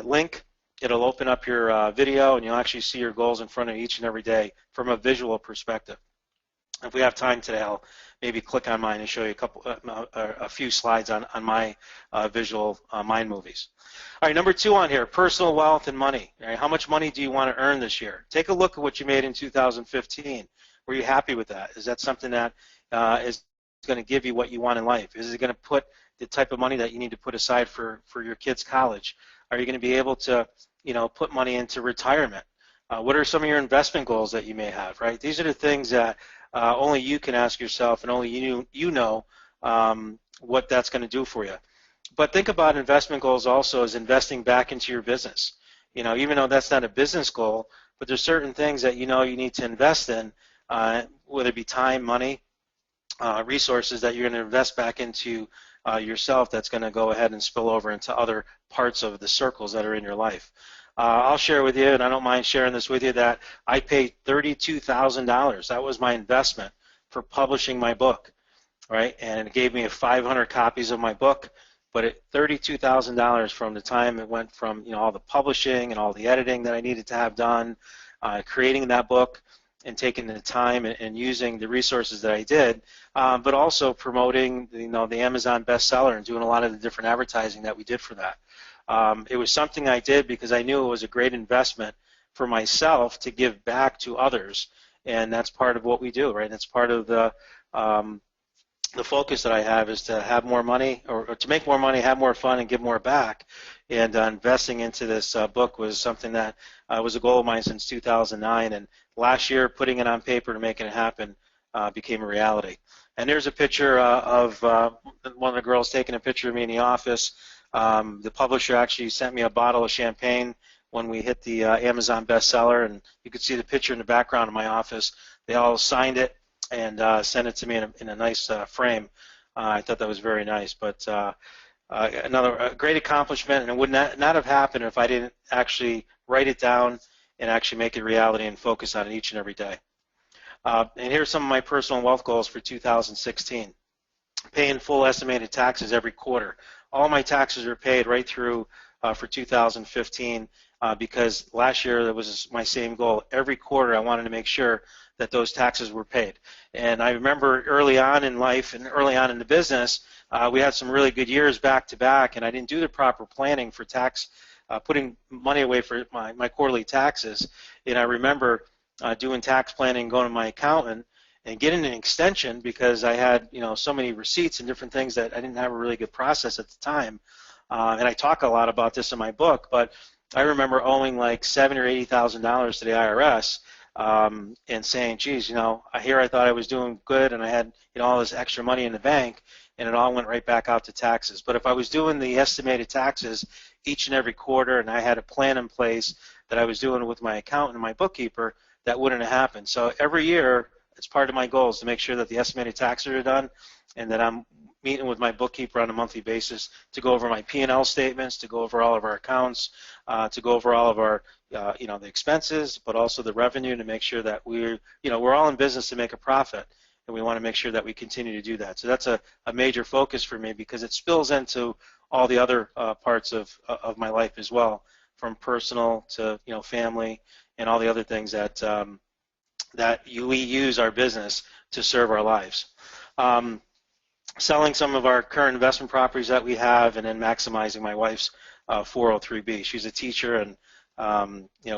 link. It'll open up your video, and you'll actually see your goals in front of you each and every day from a visual perspective. If we have time today, I'll maybe click on mine and show you a few slides on my visual mind movies. All right, number 2 on here, personal wealth and money. All right, how much money do you want to earn this year? Take a look at what you made in 2015. Were you happy with that? Is that something that is going to give you what you want in life? Is it going to put the type of money that you need to put aside for your kids' college? Are you going to be able to, put money into retirement? What are some of your investment goals that you may have, right? These are the things that only you can ask yourself, and only you know what that's going to do for you. But think about investment goals also as investing back into your business. Even though that's not a business goal, but there's certain things that you need to invest in, whether it be time, money, resources that you're going to invest back into yourself that's going to go ahead and spill over into other parts of the circles that are in your life. I'll share with you, and I don't mind sharing this with you, that I paid $32,000. That was my investment for publishing my book, right? And it gave me 500 copies of my book, but at $32,000 from the time it went from all the publishing and all the editing that I needed to have done, creating that book, and taking the time and using the resources that I did, but also promoting the Amazon bestseller and doing a lot of the different advertising that we did for that. It was something I did because I knew it was a great investment for myself to give back to others, and that's part of what we do, right? That's part of the focus that I have, is to have more money, or to make more money, have more fun, and give more back. And investing into this book was something that was a goal of mine since 2009. And last year, putting it on paper to making it happen became a reality. And there's a picture of one of the girls taking a picture of me in the office. The publisher actually sent me a bottle of champagne when we hit the Amazon bestseller, and you could see the picture in the background of my office. They all signed it and sent it to me in a nice frame. I thought that was very nice. But another great accomplishment, and it would not have happened if I didn't actually write it down and actually make it reality and focus on it each and every day. And here's some of my personal wealth goals for 2016. Paying full estimated taxes every quarter. All my taxes are paid right through for 2015 because last year that was my same goal. Every quarter I wanted to make sure that those taxes were paid. And I remember early on in life and early on in the business, we had some really good years back to back, and I didn't do the proper planning for tax, putting money away for my quarterly taxes. And I remember doing tax planning, going to my accountant, and getting an extension because I had so many receipts and different things that I didn't have a really good process at the time. And I talk a lot about this in my book, but I remember owing like $70,000 or $80,000 to the IRS. And saying, geez, here I thought I was doing good and I had all this extra money in the bank, and it all went right back out to taxes. But if I was doing the estimated taxes each and every quarter and I had a plan in place that I was doing with my accountant and my bookkeeper, that wouldn't have happened. So every year, it's part of my goals to make sure that the estimated taxes are done and that I'm meeting with my bookkeeper on a monthly basis to go over my P&L statements, to go over all of our accounts, to go over all of our the expenses, but also the revenue, to make sure that we're all in business to make a profit, and we want to make sure that we continue to do that. So that's a major focus for me because it spills into all the other parts of my life as well, from personal to family and all the other things that we use our business to serve our lives. Selling some of our current investment properties that we have, and then maximizing my wife's 403B. She's a teacher, and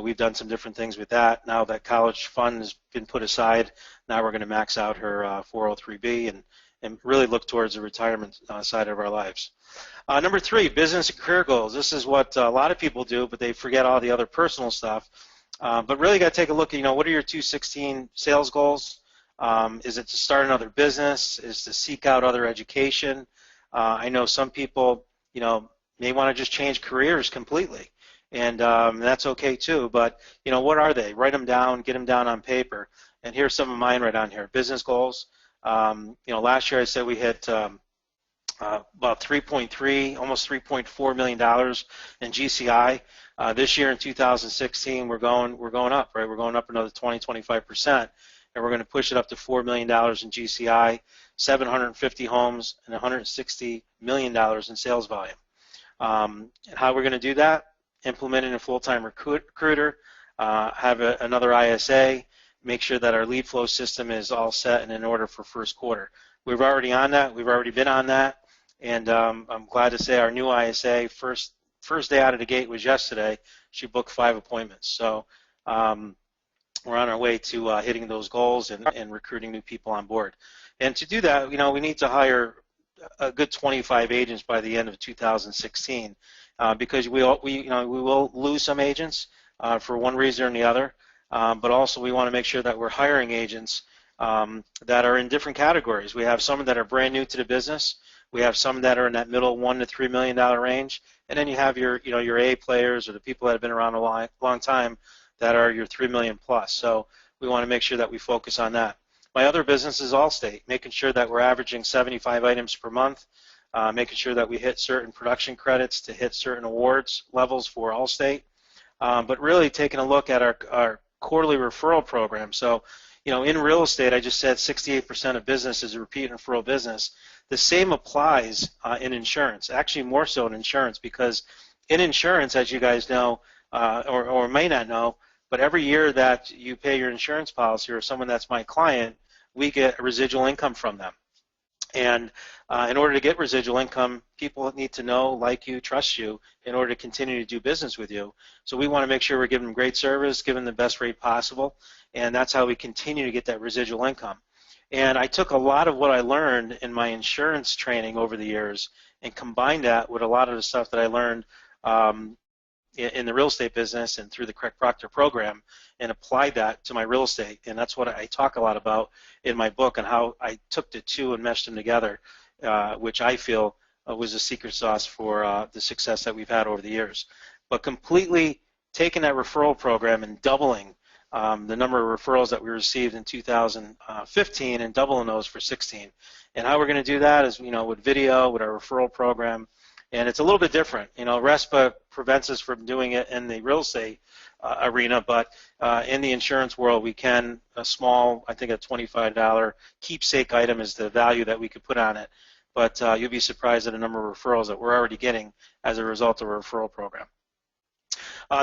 we've done some different things with that. Now that college fund has been put aside, now we're going to max out her 403B and really look towards the retirement side of our lives. Number 3, business and career goals. This is what a lot of people do, but they forget all the other personal stuff. But really got to take a look at, what are your 2016 sales goals? Is it to start another business? Is to seek out other education? I know some people, may want to just change careers completely. And that's okay too, but what are they? Write them down, get them down on paper. And here's some of mine right on here. Business goals. Last year I said we hit about 3.3, almost $3.4 million in GCI. This year in 2016 we're going up, right? We're going up another 20-25%, and we're going to push it up to $4 million in GCI, 750 homes, and $160 million in sales volume. And how we're going to do that? Implementing a full-time recruiter, have another ISA, make sure that our lead flow system is all set and in order for first quarter. We've already on that. We've already been on that, and I'm glad to say our new ISA first day out of the gate was yesterday. She booked 5 appointments. So we're on our way to hitting those goals and recruiting new people on board. And to do that, we need to hire a good 25 agents by the end of 2016. Because we will lose some agents for one reason or the other, but also we want to make sure that we're hiring agents that are in different categories. We have some that are brand new to the business. We have some that are in that middle $1 to $3 million range, and then you have your your A players or the people that have been around a long time that are your 3 million plus. So we want to make sure that we focus on that. My other business is Allstate, making sure that we're averaging 75 items per month, making sure that we hit certain production credits to hit certain awards levels for Allstate, but really taking a look at our quarterly referral program. So, in real estate, I just said 68% of business is a repeat referral business. The same applies in insurance, actually more so in insurance, because in insurance, as you guys know, or may not know, but every year that you pay your insurance policy or someone that's my client, we get residual income from them. And in order to get residual income, people need to know, like you, trust you in order to continue to do business with you. So we want to make sure we're giving them great service, giving them the best rate possible, and that's how we continue to get that residual income. And I took a lot of what I learned in my insurance training over the years and combined that with a lot of the stuff that I learned in the real estate business and through the Craig Proctor program, and applied that to my real estate. And that's what I talk a lot about in my book, and how I took the two and meshed them together, which I feel was the secret sauce for the success that we've had over the years. But completely taking that referral program and doubling the number of referrals that we received in 2015 and doubling those for 16. And how we're going to do that is, with video, with our referral program. And it's a little bit different. RESPA prevents us from doing it in the real estate arena, but in the insurance world, we can, a small, I think a $25 keepsake item is the value that we could put on it. But you'll be surprised at the number of referrals that we're already getting as a result of a referral program.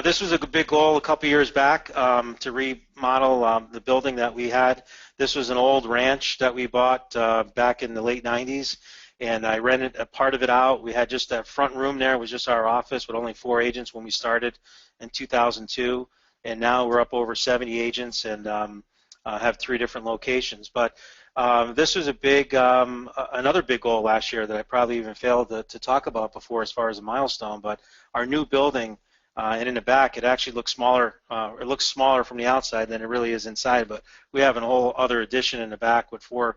This was a big goal a couple years back to remodel the building that we had. This was an old ranch that we bought back in the late 90s. And I rented a part of it out. We had just that front room there. It was just our office with only 4 agents when we started in 2002. And now we're up over 70 agents and have 3 different locations. But this was a big, another big goal last year that I probably even failed to talk about before as far as a milestone. But our new building, and in the back, it actually looks smaller. It looks smaller from the outside than it really is inside. But we have a whole other addition in the back with 4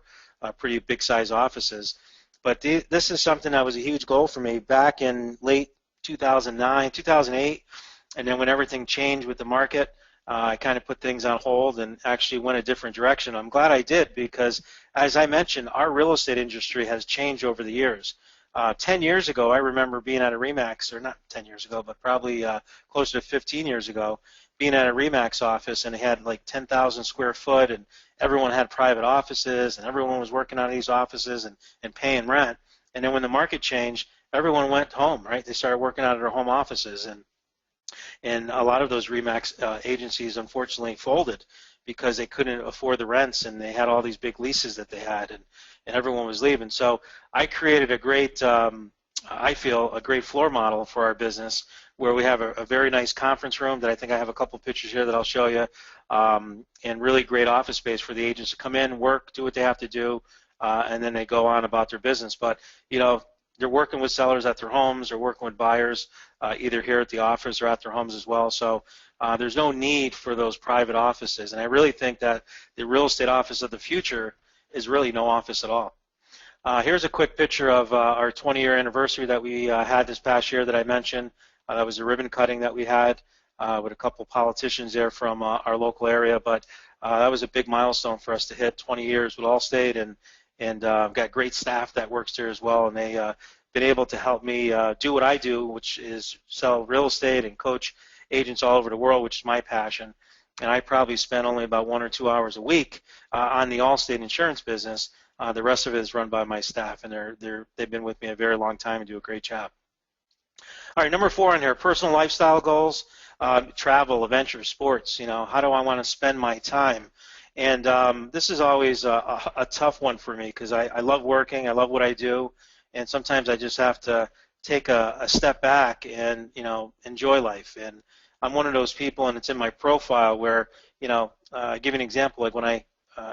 pretty big-size offices. But this is something that was a huge goal for me back in late 2009, 2008, and then when everything changed with the market, I kind of put things on hold and actually went a different direction. I'm glad I did because, as I mentioned, our real estate industry has changed over the years. 10 years ago, I remember being at a RE/MAX, or not 10 years ago, but probably closer to 15 years ago, being at a RE/MAX office, and it had like 10,000 square foot, and everyone had private offices, and everyone was working out of these offices and paying rent. And then when the market changed, everyone went home, right? They started working out of their home offices, and a lot of those RE/MAX agencies unfortunately folded because they couldn't afford the rents, and they had all these big leases that they had, and everyone was leaving. So I created a great, I feel, a great floor model for our business where we have a very nice conference room that I think I have a couple pictures here that I'll show you, and really great office space for the agents to come in, work, do what they have to do, and then they go on about their business. But, they're working with sellers at their homes or working with buyers either here at the office or at their homes as well. So there's no need for those private offices. And I really think that the real estate office of the future is really no office at all. Here's a quick picture of our 20-year anniversary that we had this past year that I mentioned. That was a ribbon cutting that we had with a couple politicians there from our local area. But that was a big milestone for us to hit 20 years with Allstate, and I've got great staff that works there as well, and they been able to help me do what I do, which is sell real estate and coach agents all over the world, which is my passion. And I probably spend only about 1 or 2 hours a week on the Allstate insurance business. The rest of it is run by my staff, and they've been with me a very long time and do a great job. All right, number 4 on here, personal lifestyle goals, travel, adventure, sports. How do I want to spend my time? And this is always a tough one for me because I love working, I love what I do, and sometimes I just have to take a step back and enjoy life. And I'm one of those people, and it's in my profile where I'll give you an example. Like when I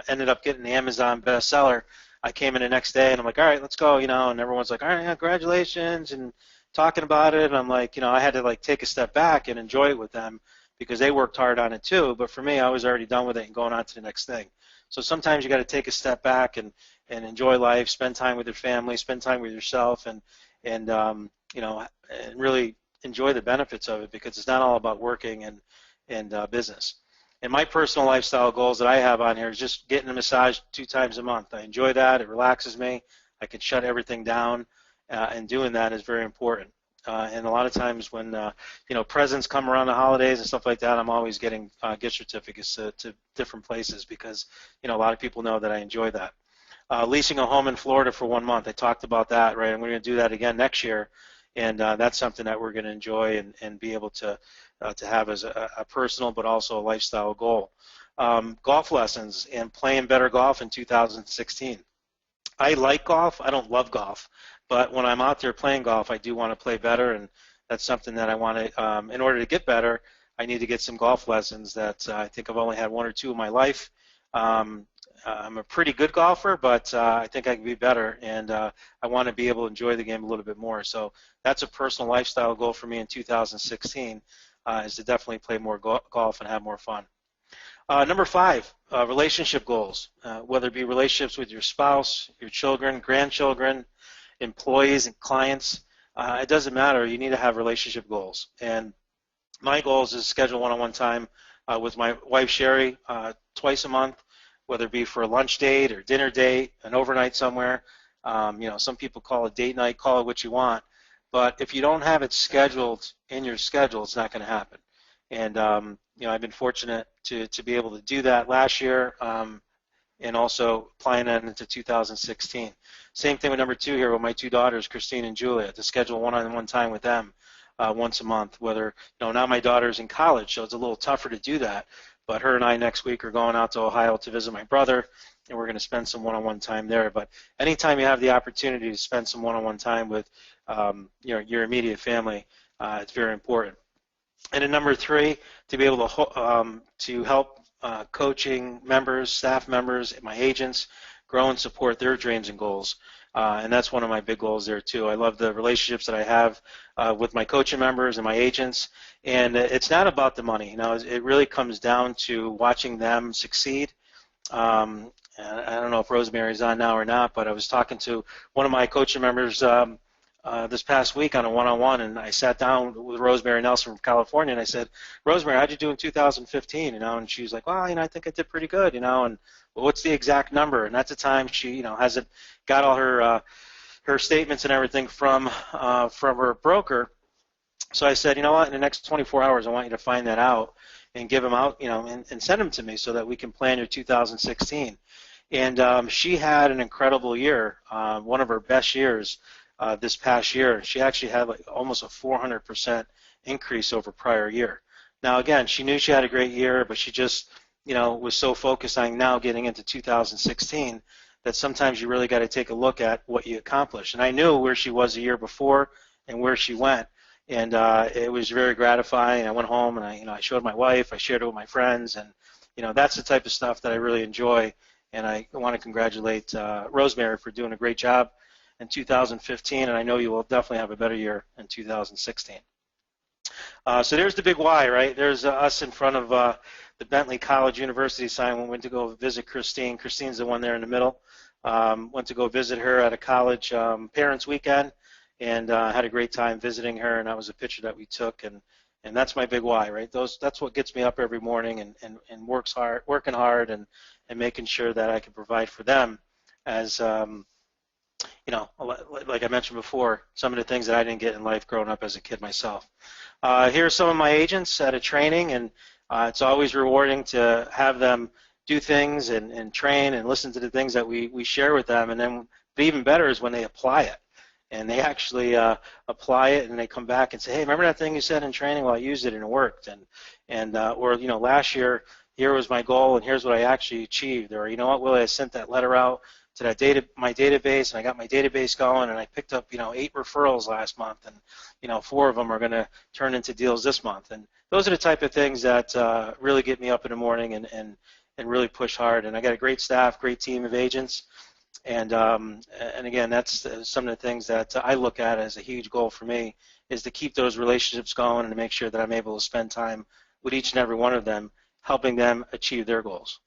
ended up getting the Amazon bestseller, I came in the next day and I'm like, all right, let's go, and everyone's like, all right, congratulations, and talking about it. And I'm like, I had to take a step back and enjoy it with them, because they worked hard on it too, but for me, I was already done with it and going on to the next thing. So sometimes you got to take a step back and enjoy life, spend time with your family, spend time with yourself, and you know, and really enjoy the benefits of it, because it's not all about working and business. And my personal lifestyle goals that I have on here is just getting a massage 2 times a month. I enjoy that. It relaxes me. I can shut everything down, and doing that is very important. And a lot of times when you know, presents come around the holidays and stuff like that, I'm always getting gift certificates to different places, because you know, a lot of people know that I enjoy that. Leasing a home in Florida for 1 month, I talked about that, right? And we're going to do that again next year, and that's something that we're going to enjoy and be able to have as a personal but also a lifestyle goal. Golf lessons and playing better golf in 2016. I like golf. I don't love golf, but when I'm out there playing golf, I do want to play better, and that's something that I want to. In order to get better, I need to get some golf lessons. That I think I've only had 1 or 2 in my life. I'm a pretty good golfer, but I think I can be better, and I want to be able to enjoy the game a little bit more. So that's a personal lifestyle goal for me in 2016, is to definitely play more golf and have more fun. Number 5, relationship goals, whether it be relationships with your spouse, your children, grandchildren, employees, and clients. It doesn't matter. You need to have relationship goals. And my goals is schedule one-on-one time with my wife, Sherry, twice a month, whether it be for a lunch date or dinner date, an overnight somewhere. You know, some people call it date night, call it what you want. But if you don't have it scheduled in your schedule, it's not going to happen. And you know, I've been fortunate to be able to do that last year, and also applying that into 2016. Same thing with number 2 here with my 2 daughters, Christine and Julia, to schedule one-on-one time with them once a month. Whether, you know, now my daughter's in college, so it's a little tougher to do that. But her and I next week are going out to Ohio to visit my brother, and we're going to spend some one-on-one time there. But anytime you have the opportunity to spend some one-on-one time with your immediate family, it's very important. And then number 3, to be able to help coaching members, staff members, my agents grow and support their dreams and goals. And that's one of my big goals there too. I love the relationships that I have with my coaching members and my agents. And it's not about the money. You know, it really comes down to watching them succeed. And I don't know if Rosemary's on now or not, but I was talking to one of my coaching members this past week on a one-on-one, and I sat down with Rosemary Nelson from California, and I said, Rosemary, how'd you do in 2015? You know, and she was like, well, you know, I think I did pretty good, you know, and well, what's the exact number? And at the time, she, you know, hasn't got all her statements and everything from her broker. So I said, you know what, in the next 24 hours, I want you to find that out and give them out, you know, and send them to me so that we can plan your 2016. And she had an incredible year, one of her best years. This past year, she actually had like almost a 400% increase over prior year. Now, again, she knew she had a great year, but she just, you know, was so focused on now getting into 2016 that sometimes you really got to take a look at what you accomplished. And I knew where she was the year before and where she went, and it was very gratifying. I went home and I showed my wife, I shared it with my friends, and you know, that's the type of stuff that I really enjoy. And I want to congratulate Rosemary for doing a great job in 2015, and I know you will definitely have a better year in 2016. So there's the big why, right? There's us in front of the Bentley College University sign. We went to go visit Christine. Christine's the one there in the middle. Went to go visit her at a college parents weekend, and had a great time visiting her, and that was a picture that we took, and that's my big why, right? That's what gets me up every morning and working hard and making sure that I can provide for them as you know, like I mentioned before, some of the things that I didn't get in life growing up as a kid myself. Here are some of my agents at a training, and it's always rewarding to have them do things and train and listen to the things that we share with them, and then but even better is when they apply it. And they actually apply it, and they come back and say, hey, remember that thing you said in training? Well, I used it and it worked. Or, you know, last year, here was my goal, and here's what I actually achieved. Or, you know what, Willie, I sent that letter out to my database, and I got my database going, and I picked up, you know, 8 referrals last month, and, you know, 4 of them are going to turn into deals this month. And those are the type of things that really get me up in the morning and really push hard. And I got a great staff, great team of agents. And again, that's some of the things that I look at as a huge goal for me, is to keep those relationships going and to make sure that I'm able to spend time with each and every one of them, helping them achieve their goals.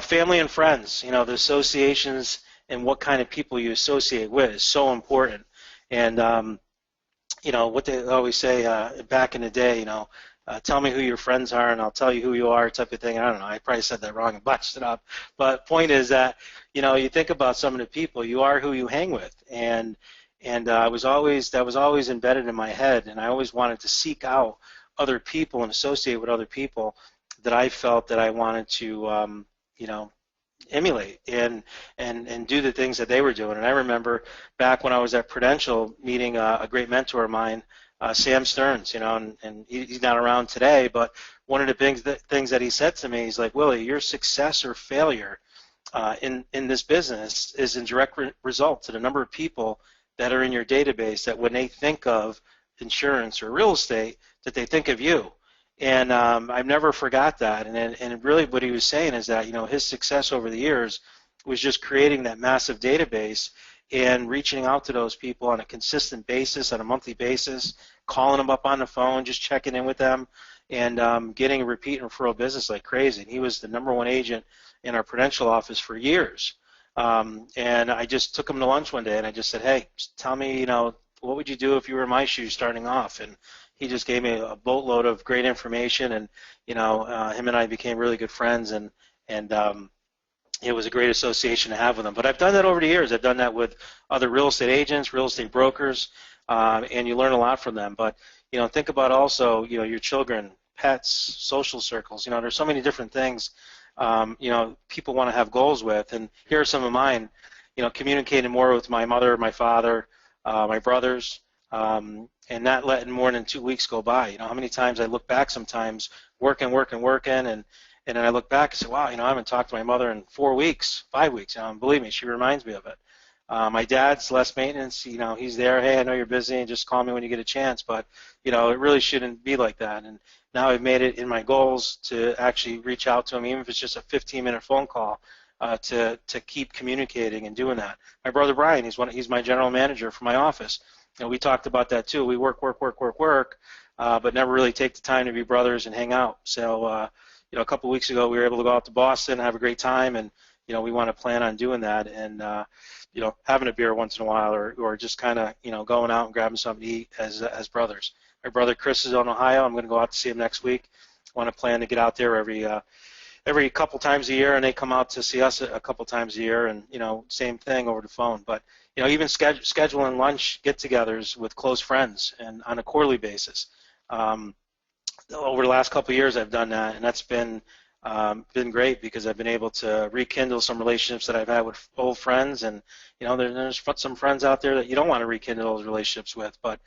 Family and friends, the associations and what kind of people you associate with is so important. And what they always say back in the day, tell me who your friends are and I'll tell you who you are, type of thing. I don't know, I probably said that wrong and botched it up. But point is that, you think about some of the people, you are who you hang with. And that was always embedded in my head, and I always wanted to seek out other people and associate with other people that I felt that I wanted to, emulate and do the things that they were doing. And I remember back when I was at Prudential meeting a great mentor of mine, Sam Stearns, and he's not around today, but one of the things that he said to me, he's like, Willie, your success or failure in this business is in direct result to the number of people that are in your database that when they think of insurance or real estate, that they think of you. And I've never forgot that. And really what he was saying is that, his success over the years was just creating that massive database and reaching out to those people on a consistent basis, on a monthly basis, calling them up on the phone, just checking in with them, and getting a repeat and referral business like crazy. And he was the #1 agent in our Prudential office for years. And I just took him to lunch one day and I just said, hey, just tell me, what would you do if you were in my shoes starting off? And he just gave me a boatload of great information, and him and I became really good friends, and it was a great association to have with him. But I've done that over the years. I've done that with other real estate agents, real estate brokers, and you learn a lot from them. But think about also your children, pets, social circles. There's so many different things people want to have goals with, and here are some of mine. Communicating more with my mother, my father, my brothers. And not letting more than 2 weeks go by. How many times I look back sometimes working, and then I look back and say, wow, I haven't talked to my mother in 4 weeks, 5 weeks. Believe me, she reminds me of it. My dad's less maintenance. He's there. Hey, I know you're busy, and just call me when you get a chance. But it really shouldn't be like that. And now I've made it in my goals to actually reach out to him, even if it's just a 15-minute phone call, to keep communicating and doing that. My brother Brian, he's my general manager for my office. We talked about that too. We work, but never really take the time to be brothers and hang out. So, a couple of weeks ago, we were able to go out to Boston, have a great time, and we want to plan on doing that, and having a beer once in a while, or just kind of going out and grabbing something to eat as brothers. My brother Chris is in Ohio. I'm going to go out to see him next week. I want to plan to get out there every couple times a year, and they come out to see us a couple times a year, and same thing over the phone. But even scheduling lunch get-togethers with close friends and on a quarterly basis. Over the last couple of years, I've done that, and that's been great because I've been able to rekindle some relationships that I've had with old friends, and there's some friends out there that you don't want to rekindle those relationships with, but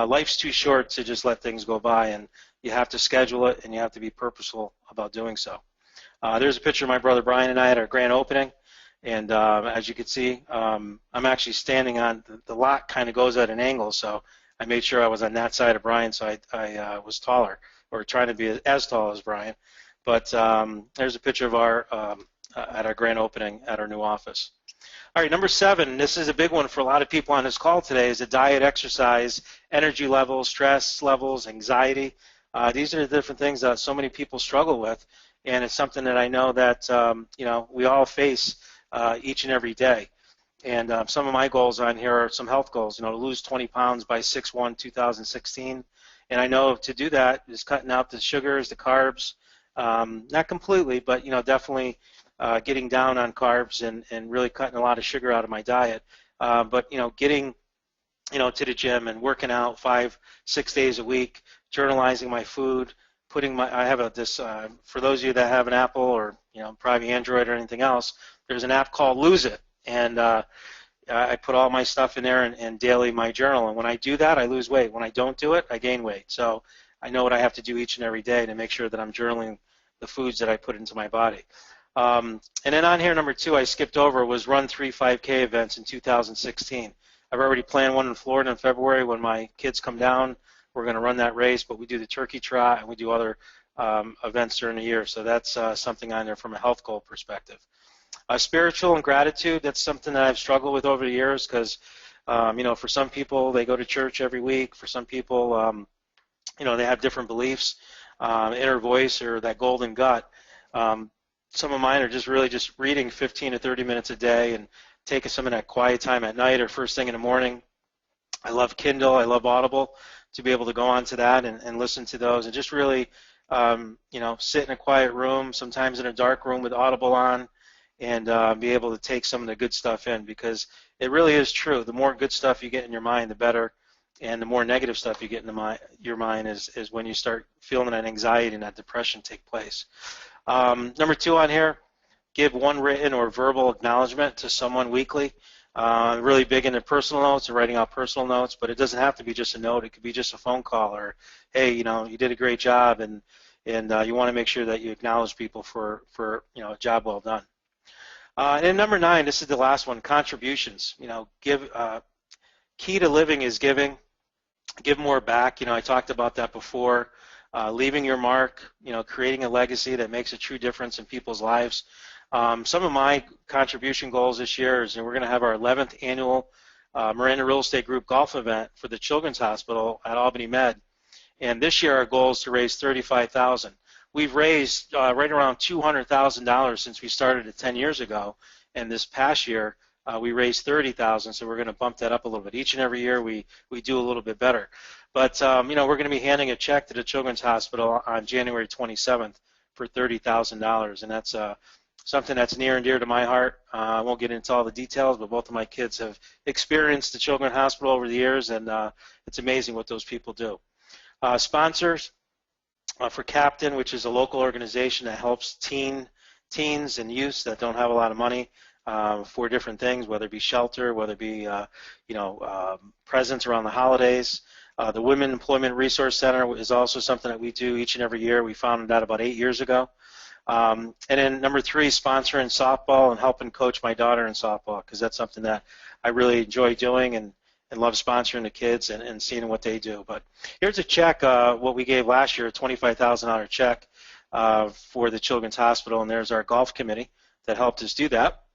life's too short to just let things go by, and you have to schedule it, and you have to be purposeful about doing so. There's a picture of my brother Brian and I at our grand opening. And as you can see, I'm actually standing on the lot kind of goes at an angle, so I made sure I was on that side of Brian, so I was taller, or trying to be as tall as Brian. But there's a picture of at our grand opening at our new office. All right, number 7, this is a big one for a lot of people on this call today, is the diet, exercise, energy levels, stress levels, anxiety. These are the different things that so many people struggle with, and it's something that I know that we all face each and every day. And some of my goals on here are some health goals, to lose 20 pounds by 6/1/2016. And I know to do that is cutting out the sugars, the carbs, not completely, but definitely getting down on carbs and really cutting a lot of sugar out of my diet. But getting to the gym and working out 5-6 days a week, journalizing my food, I have this for those of you that have an Apple or probably Android or anything else, there's an app called Lose It, and I put all my stuff in there and daily my journal, and when I do that, I lose weight. When I don't do it, I gain weight. So I know what I have to do each and every day to make sure that I'm journaling the foods that I put into my body. And then on here, number 2, I skipped over, was run 3 5K events in 2016. I've already planned one in Florida in February when my kids come down. We're going to run that race, but we do the turkey trot and we do other events during the year. So that's something on there from a health goal perspective. Spiritual and gratitude, that's something that I've struggled with over the years because, for some people, they go to church every week. For some people, they have different beliefs, inner voice or that golden gut. some of mine are just really just reading 15 to 30 minutes a day and taking some of that quiet time at night or first thing in the morning. I love Kindle. I love Audible, to be able to go onto that and listen to those and just really, sit in a quiet room, sometimes in a dark room with Audible on, and be able to take some of the good stuff in, because it really is true. The more good stuff you get in your mind, the better, and the more negative stuff you get in your mind is when you start feeling that anxiety and that depression take place. Number 2 on here, give one written or verbal acknowledgement to someone weekly. Really big into personal notes and writing out personal notes, but it doesn't have to be just a note. It could be just a phone call or, hey, you did a great job, and you want to make sure that you acknowledge people for a job well done. And then number 9, this is the last one, contributions. Key to living is giving. Give more back. I talked about that before. Leaving your mark, creating a legacy that makes a true difference in people's lives. Some of my contribution goals this year is we're going to have our 11th annual Miranda Real Estate Group golf event for the Children's Hospital at Albany Med. And this year our goal is to raise $35,000. We've raised right around $200,000 since we started it 10 years ago. And this past year we raised $30,000, so we're going to bump that up a little bit. Each and every year we do a little bit better. But we're going to be handing a check to the Children's Hospital on January 27th for $30,000, and that's something that's near and dear to my heart. I won't get into all the details, but both of my kids have experienced the Children's Hospital over the years, and it's amazing what those people do. Sponsors for Captain, which is a local organization that helps teens and youths that don't have a lot of money for different things, whether it be shelter, whether it be presents around the holidays. The Women Employment Resource Center is also something that we do each and every year. We founded that about 8 years ago. And then number 3, sponsoring softball and helping coach my daughter in softball, because that's something that I really enjoy doing and love sponsoring the kids and seeing what they do. But here's a check, what we gave last year, a $25,000 check for the Children's Hospital, and there's our golf committee that helped us do that.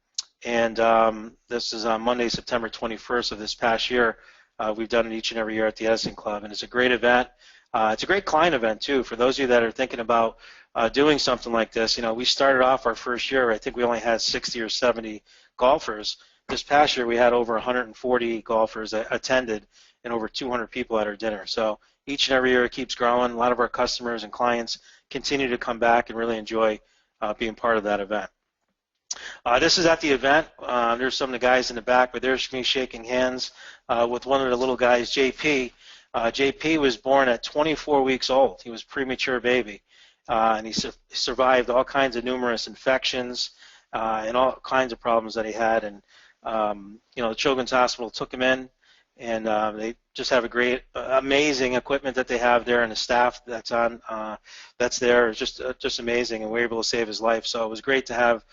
And this is on Monday, September 21st of this past year. We've done it each and every year at the Edison Club, and it's a great event. It's a great client event, too, for those of you that are thinking about doing something like this. We started off our first year, I think we only had 60 or 70 golfers. This past year we had over 140 golfers that attended and over 200 people at our dinner. So each and every year it keeps growing. A lot of our customers and clients continue to come back and really enjoy being part of that event. This is at the event. There's some of the guys in the back, but there's me shaking hands with one of the little guys, JP. JP was born at 24 weeks old. He was a premature baby, and he survived all kinds of numerous infections and all kinds of problems that he had. And the Children's Hospital took him in, and they just have a great, amazing equipment that they have there, and the staff that's there is just amazing, and we're able to save his life. So it was great to have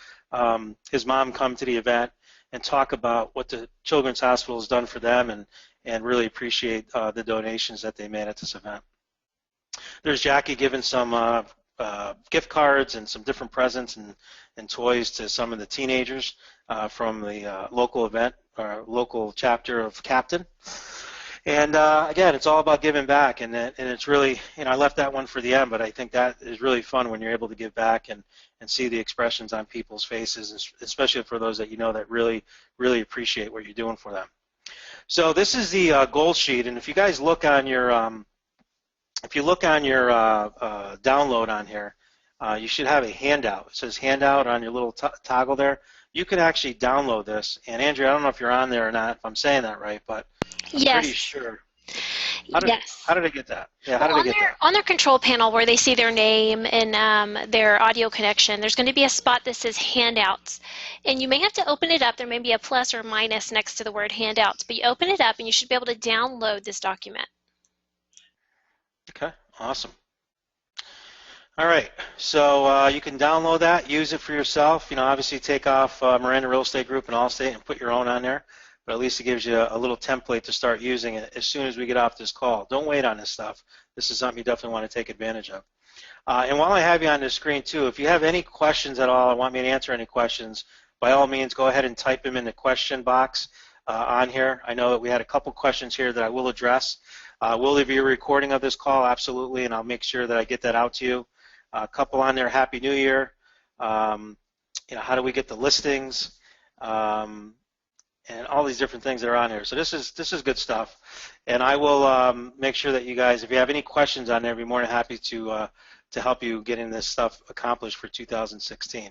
his mom come to the event and talk about what the Children's Hospital has done for them, and really appreciate the donations that they made at this event. There's Jackie giving some gift cards and some different presents and toys to some of the teenagers from the local event, or local chapter of Captain. And again, it's all about giving back, and it's really, I left that one for the end, but I think that is really fun when you're able to give back and see the expressions on people's faces, especially for those that that really, really appreciate what you're doing for them. So this is the goal sheet, and if you guys look on your download on here, you should have a handout. It says handout on your little toggle there. You can actually download this, and Andrea, I don't know if you're on there or not, if I'm saying that right, but I'm pretty sure. How did I get that? Yeah, how did I get that? On their control panel where they see their name and their audio connection, there's going to be a spot that says handouts. And you may have to open it up. There may be a plus or a minus next to the word handouts, but you open it up and you should be able to download this document. Okay, awesome. All right, so you can download that, use it for yourself. Obviously take off Miranda Real Estate Group and Allstate and put your own on there. But at least it gives you a little template to start using it as soon as we get off this call. Don't wait on this stuff. This is something you definitely want to take advantage of. And while I have you on the screen too, if you have any questions at all or want me to answer any questions, by all means go ahead and type them in the question box on here. I know that we had a couple questions here that I will address. We'll leave you a recording of this call, absolutely, and I'll make sure that I get that out to you. A couple on there, Happy New Year. you know, how do we get the listings, and all these different things that are on here. So this is good stuff, and I will make sure that you guys, if you have any questions on there, I'd be more than happy to help you getting this stuff accomplished for 2016.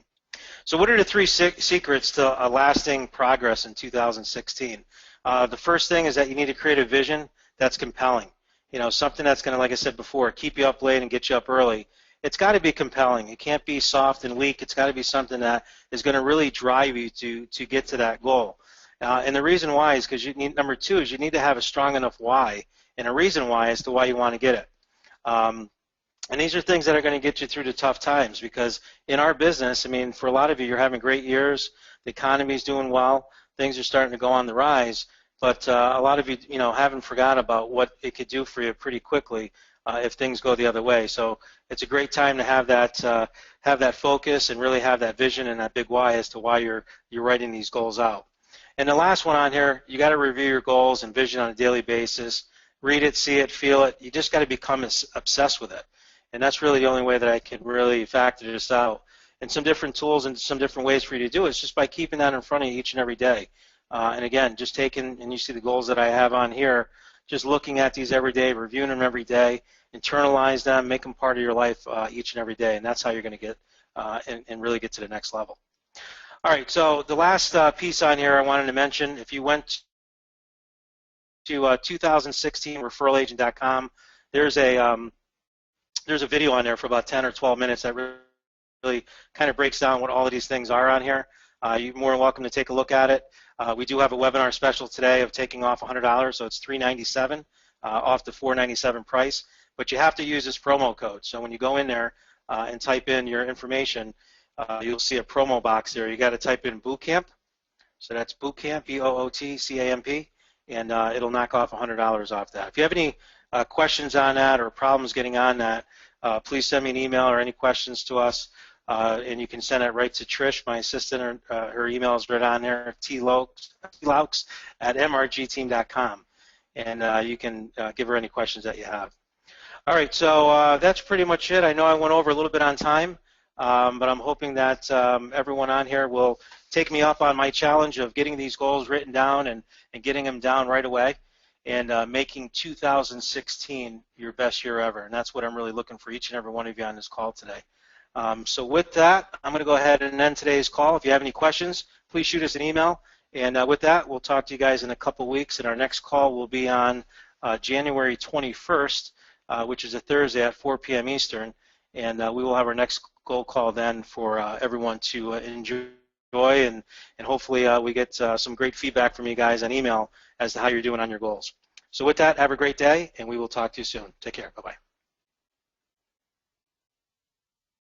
So what are the three secrets to a lasting progress in 2016? The first thing is that you need to create a vision that's compelling. You know, something that's going to, like I said before, keep you up late and get you up early. It's got to be compelling. It can't be soft and weak. It's got to be something that is going to really drive you to get to that goal. And the reason why is because you need, number two is you need to have a strong enough why and a reason why as to why you want to get it. And these are things that are going to get you through the tough times, because in our business, I mean, for a lot of you, you're having great years, the economy's doing well, things are starting to go on the rise, but a lot of you, you know, haven't forgot about what it could do for you pretty quickly if things go the other way. So it's a great time to have that focus and really have that vision and that big why as to why you're writing these goals out. And the last one on here, you got to review your goals and vision on a daily basis. Read it, see it, feel it. You just got to become obsessed with it. And that's really the only way that I can really factor this out. And some different tools and some different ways for you to do it is just by keeping that in front of you each and every day. And again, just taking, and you see the goals that I have on here, just looking at these every day, reviewing them every day, internalize them, make them part of your life each and every day. And that's how you're going to get and really get to the next level. All right, so the last piece on here I wanted to mention, if you went to 2016referralagent.com, there's a video on there for about 10 or 12 minutes that really kind of breaks down what all of these things are on here. You're more than welcome to take a look at it. We do have a webinar special today of taking off $100, so it's $397 off the $497 price. But you have to use this promo code. So when you go in there and type in your information, you'll see a promo box there. You got to type in bootcamp. So that's bootcamp, BOOTCAMP, and it'll knock off $100 off that. If you have any questions on that or problems getting on that, please send me an email or any questions to us, and you can send it right to Trish, my assistant. Her email is right on there, tlaux@mrgteam.com, and you can give her any questions that you have. All right, so that's pretty much it. I know I went over a little bit on time, but I'm hoping that everyone on here will take me up on my challenge of getting these goals written down and getting them down right away, and making 2016 your best year ever. And that's what I'm really looking for each and every one of you on this call today. So with that, I'm going to go ahead and end today's call. If you have any questions, please shoot us an email. And with that, we'll talk to you guys in a couple weeks. And our next call will be on January 21st, which is a Thursday at 4 p.m. Eastern. And we will have our next goal call then for everyone to enjoy. And hopefully we get some great feedback from you guys on email as to how you're doing on your goals. So with that, have a great day, and we will talk to you soon. Take care. Bye-bye.